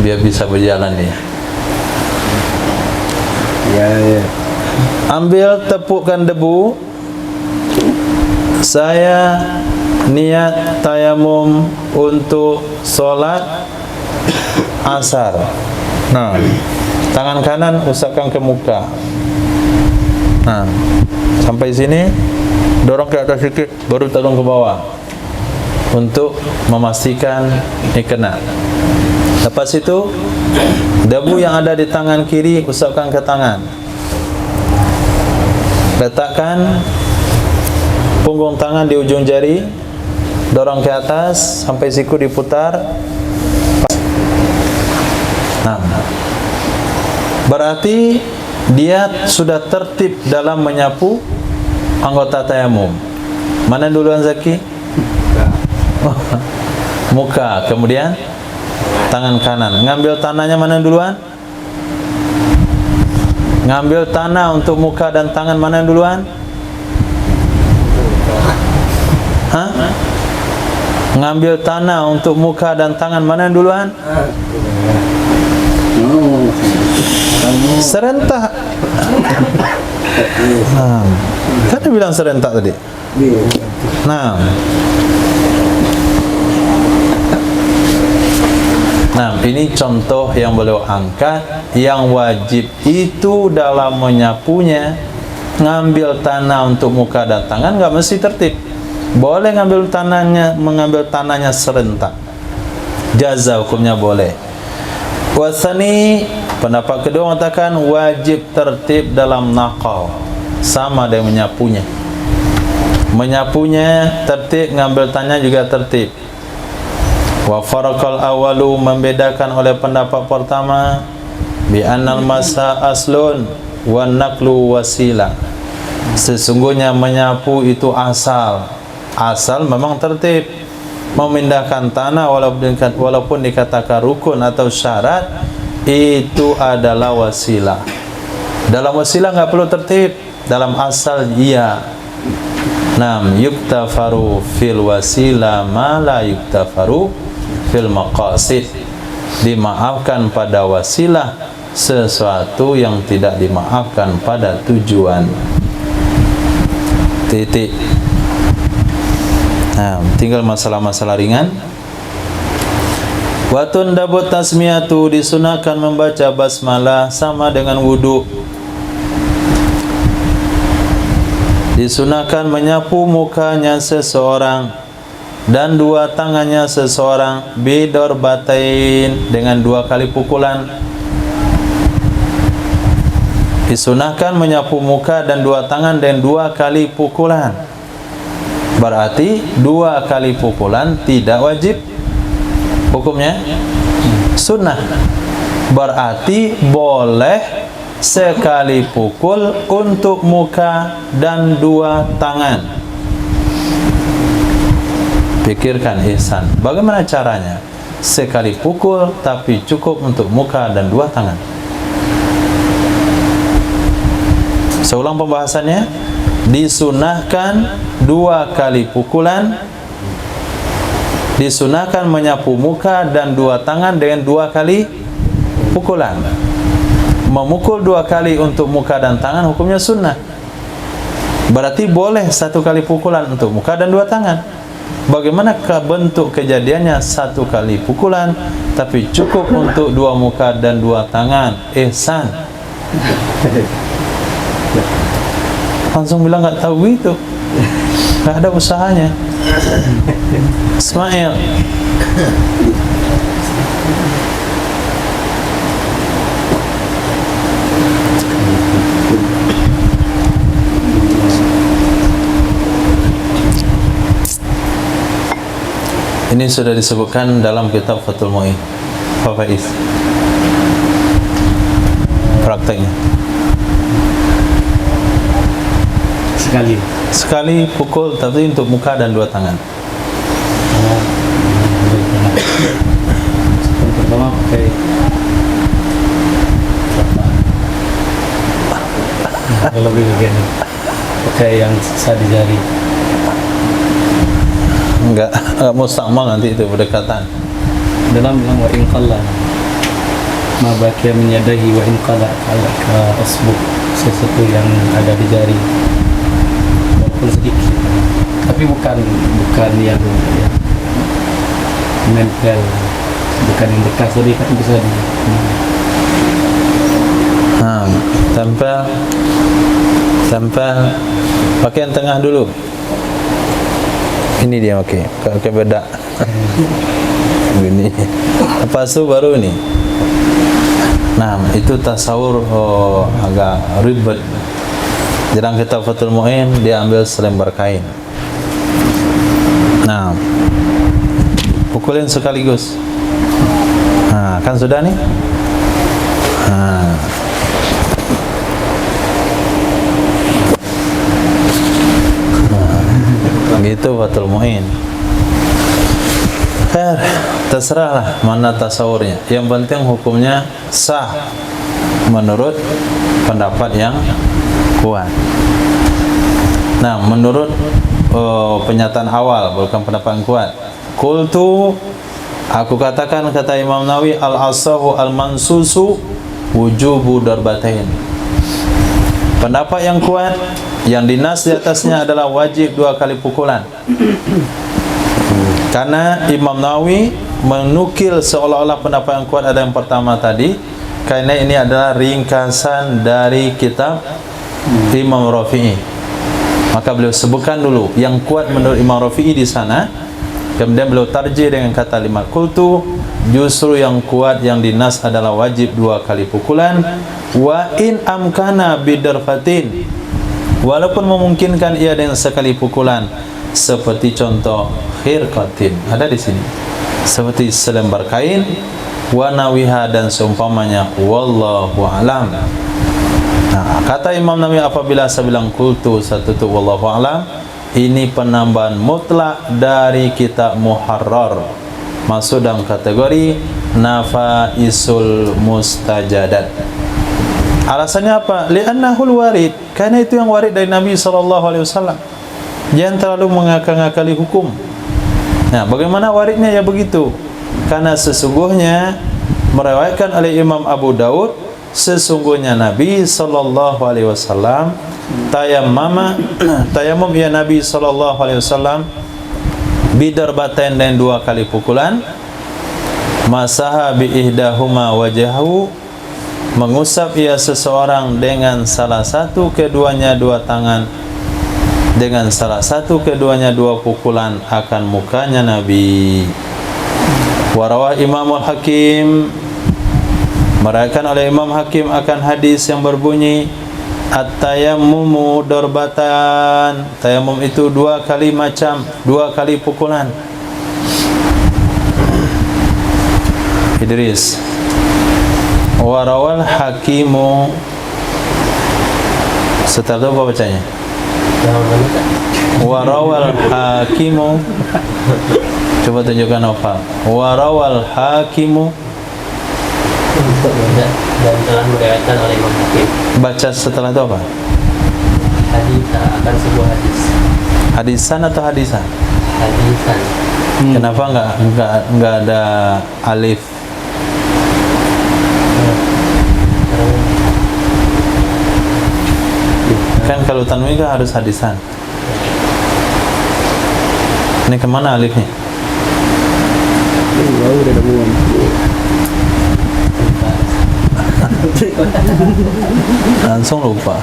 biar bisa berjalan dia. Ya. Ambil tepukkan debu. Saya niat tayamum untuk sholat asar. Nah, tangan kanan usapkan ke muka. Nah, sampai sini, dorong ke atas sedikit, baru turun ke bawah untuk memastikan ini kena. Lepas itu, debu yang ada di tangan kiri usapkan ke tangan. Letakkan punggung tangan di ujung jari, dorong ke atas sampai siku diputar. Nah, berarti dia sudah tertib dalam menyapu anggota tayamum. Mana duluan Zaki? Muka, kemudian tangan kanan. Ngambil tanahnya mana duluan? Ngambil tanah untuk muka dan tangan mana duluan? Hah? Ngambil tanah untuk muka dan tangan mana duluan? Serentak. Nah, kan dia bilang serentak tadi. Nah, ini contoh yang beliau angkat. Yang wajib itu dalam menyapunya, ngambil tanah untuk muka dan tangan nggak mesti tertib. Boleh mengambil tanahnya serentak. Jaza hukumnya boleh. Wasani, pendapat kedua mengatakan wajib tertib dalam naqal, sama dengan menyapunya. Menyapunya tertib, ngambil tanah juga tertib. Wa faraqal awalu, membedakan oleh pendapat pertama, bi annal masa aslun wa naqlu wasila. Sesungguhnya menyapu itu asal. Asal memang tertib. Memindahkan tanah walaupun dikatakan rukun atau syarat, itu adalah wasilah. Dalam wasilah nggak perlu tertib, dalam asal iya. Nam yuktafaru fil wasilah ma la yuktafaru fil maqasid. Dimaafkan pada wasilah sesuatu yang tidak dimaafkan pada tujuan. Titik. Nah, tinggal masalah-masalah ringan. Watun dabut tasmiyatu, disunahkan membaca basmalah sama dengan wudu. Disunahkan menyapu mukanya seseorang dan dua tangannya seseorang bidorbatain, dengan dua kali pukulan. Disunahkan menyapu muka dan dua tangan dengan dua kali pukulan. Berarti dua kali pukulan tidak wajib hukumnya, sunnah. Berarti boleh sekali pukul untuk muka dan dua tangan. Pikirkan ihsan, bagaimana caranya? Sekali pukul tapi cukup untuk muka dan dua tangan. Seulang pembahasannya. Disunahkan dua kali pukulan, disunahkan menyapu muka dan dua tangan dengan dua kali pukulan. Memukul dua kali untuk muka dan tangan hukumnya sunnah. Berarti boleh satu kali pukulan untuk muka dan dua tangan. Bagaimana bentuk kejadiannya? Satu kali pukulan tapi cukup untuk dua muka dan dua tangan. Ihsan. Langsung bilang nggak tahu itu, nggak ada usahanya. Ismail, Ini sudah disebutkan dalam kitab Fathul Mu'in. Pak Faiz, prakteknya sekali pukul, tapi untuk muka dan dua tangan. Yang pertama pakai lebih begini, pakai yang sisa di jari. Enggak musta'mal nanti itu berdekatan. Dalam bilang wa in qalla ma baqiya min yadihi wa in qalla ka asbu, sesuatu yang ada di jari walaupun sedikit, tapi bukan yang nempel, bukan yang bekas, jadi kan bisa di tempel pakai yang tengah dulu. Ini dia pakai bedak. Begini. Lepas itu baru ini. Nah, itu tasawur agak ribet. Dalam kitab Fathul Mu'in dia ambil selembar kain. Nah, pukulin sekaligus. Nah, kan sudah nih. Nah. Gitu Fathul Mu'in. Terserahlah mana tasawurnya. Yang penting hukumnya sah menurut pendapat yang kuat. Nah, menurut penyataan awal, bukan pendapat yang kuat. Qultu, aku katakan, kata Imam Nawawi, al-asahu al-mansusu wujubu darbatain. Pendapat yang kuat, yang dinas di atasnya adalah wajib 2 kali pukulan. Karena Imam Nawawi menukil seolah-olah pendapat yang kuat ada yang pertama tadi, karena ini adalah ringkasan dari kitab Imam Rafi'i. Maka beliau sebutkan dulu yang kuat menurut Imam Rafi'i di sana, kemudian beliau tarjih dengan kata kalimat qultu, justru yang kuat yang dinas adalah wajib 2 kali pukulan. Wa in amkana bidarfatin, walaupun memungkinkan ia dengan sekali pukulan, seperti contoh khirqatin, ada di sini, seperti selembar kain, wa nawiha, dan seumpamanya, wallahu alam. Nah, kata Imam Nawawi, apabila saya bilang qultu satu tu wallahu alam, ini penambahan mutlak dari kitab Muharrar, masuk dalam kategori nafaisul mustajadat. Alasannya apa? Li'annahul warid, karena itu yang warid dari Nabi SAW. Jangan terlalu mengakal-ngakali hukum. Nah, bagaimana waridnya? Ya begitu. Karena sesungguhnya meriwayatkan oleh Imam Abu Daud, sesungguhnya Nabi SAW tayamum ya Nabi SAW bidarbatain, dan 2 kali pukulan, masaha bi ihdahuma wajahu, mengusap ia seseorang dengan salah satu keduanya 2 tangan, dengan salah satu keduanya 2 pukulan akan mukanya Nabi. Warawah Imam Al-Hakim, meriwayatkan oleh Imam Hakim akan hadis yang berbunyi at-tayammumu darbatan, tayamum itu 2 kali macam, 2 kali pukulan. Idris, warawal hakimu, setelah itu apa bacanya? Warawal hakimu, coba tunjukkan apa? Warawal hakimu, dan telah meriwayatkan oleh Imam Hakim. baca setelah itu apa? Hadis akan sebuah hadis. Hadisan atau hadisan? Hadisan. Kenapa enggak ada alif? Kan kalau tanwin kan harus hadisan. Ini kemana alifnya? Langsung lupa.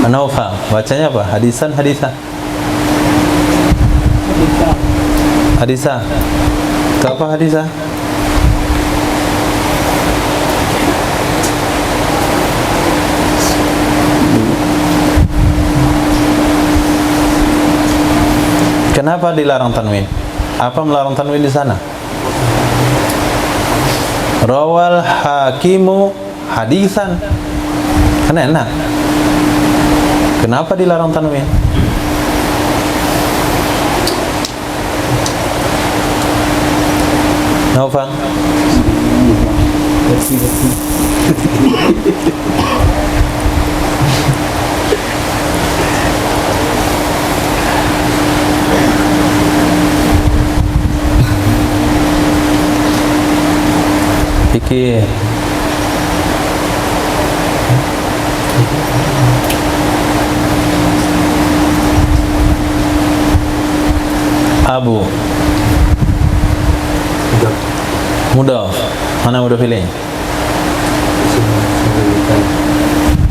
Anaufa, bacanya apa? Hadisan, hadisan. Hadisa. Itu apa hadisa? Kenapa dilarang tanwin? Apa melarang tanwin di sana? Rawal hakimu hadisan. Kan enak. Kenapa dilarang tanwin? Naufal? Fikir. Abu Mudaf. Mana mudaf ilaih?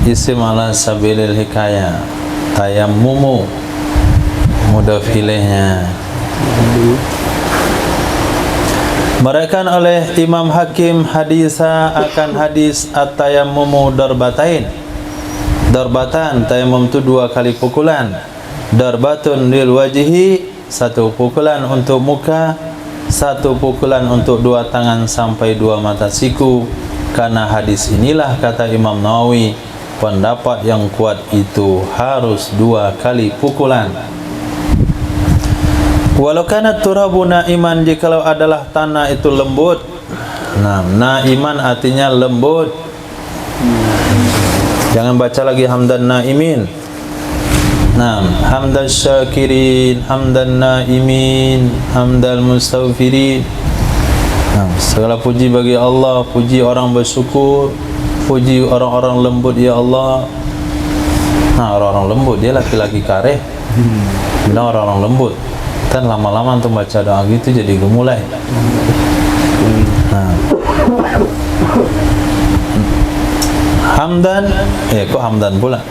Isim ala sabilil hikayah. Tayammumu mudaf ilaihnya. Meraihkan oleh Imam Hakim hadisa akan hadis at-tayammumu darbatain. Darbatan, tayammum itu 2 kali pukulan. Darbatun lil wajhi, 1 pukulan untuk muka, 1 pukulan untuk 2 tangan sampai 2 mata siku. Karena hadis inilah, kata Imam Nawawi, pendapat yang kuat itu harus 2 kali pukulan. Walau kana turabu na'iman, jikalau adalah tanah itu lembut. Nah, na'iman artinya lembut. Jangan baca lagi hamdan na'imin. Nah, hamdan syakirin, hamdan na'imin, hamdal mustaghfirin. Nah, segala puji bagi Allah, puji orang bersyukur, puji orang-orang lembut ya Allah. Nah, orang-orang lembut, dia laki-laki kareh. Bilang orang-orang lembut. Dan lama-lama untuk baca doa gitu jadi gemulai. Nah. Hamdan, kok hamdan pula.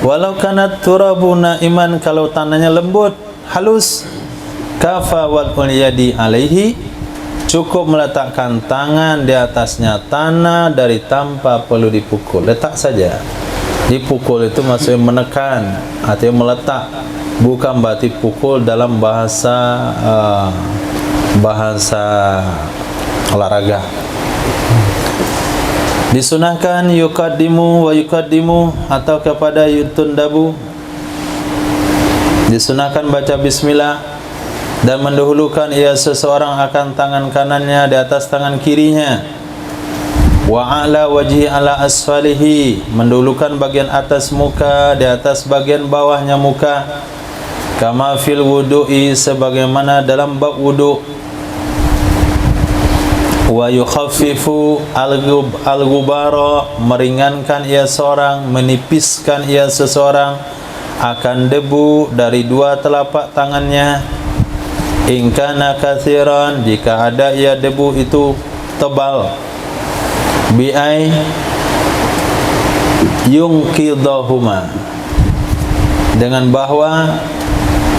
Walau kanat turabu na'iman, kalau tanahnya lembut, halus, kafa wal yadi alaihi, cukup meletakkan tangan di atasnya tanah dari tanpa perlu dipukul. Letak saja. Dipukul itu maksudnya menekan atau meletak, bukan berarti pukul dalam bahasa olahraga. Disunahkan yukaddimu wa yukaddimu, atau kepada yutundabu. Disunahkan baca bismillah dan mendahulukan ia seseorang akan tangan kanannya di atas tangan kirinya. Wa ala wajhi ala asfalihi, mendahulukan bagian atas muka di atas bagian bawahnya muka. Kama fil wudu'i, sebagaimana dalam bab wudu'. Wa yukhaffifu al-ghubara, meringankan ia seorang, menipiskan ia seseorang akan debu dari 2 telapak tangannya. In kana katsiran, jika ada ia debu itu tebal. Bi'ai yungkidahuma, dengan bahwa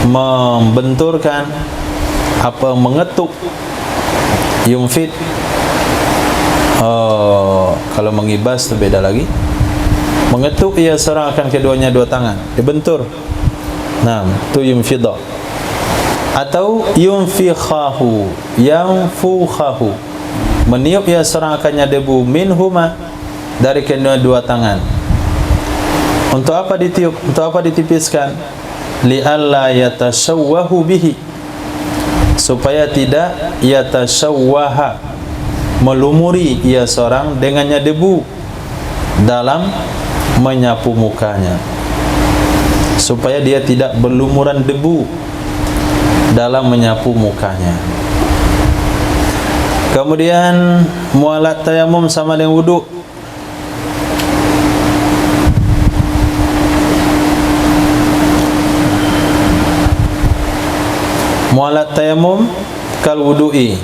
membenturkan, mengetuk. Yumfid, kalau mengibas itu beda lagi. Mengetuk ia seorang akan keduanya 2 tangan, dibentur. Nah, itu yumfidah. Atau yumfikhahu, yanfukhahu, meniup ia seorang akannya debu minhuma, dari kedua 2 tangan. Untuk apa ditiup? Untuk apa ditipiskan? Li'alla yatashawwahu bihi, supaya tidak yatashawwaha, melumuri ia seorang dengannya debu dalam menyapu mukanya, supaya dia tidak berlumuran debu dalam menyapu mukanya. Kemudian mualat tayamum sama dengan wudu. Mualat tayamum kal wudu'i.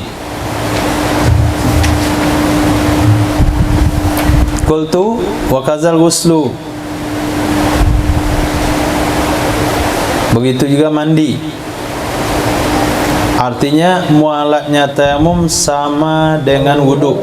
Qultu wa kazal ghuslu. Begitu juga mandi. Artinya mualatnya tayamum sama dengan wudu.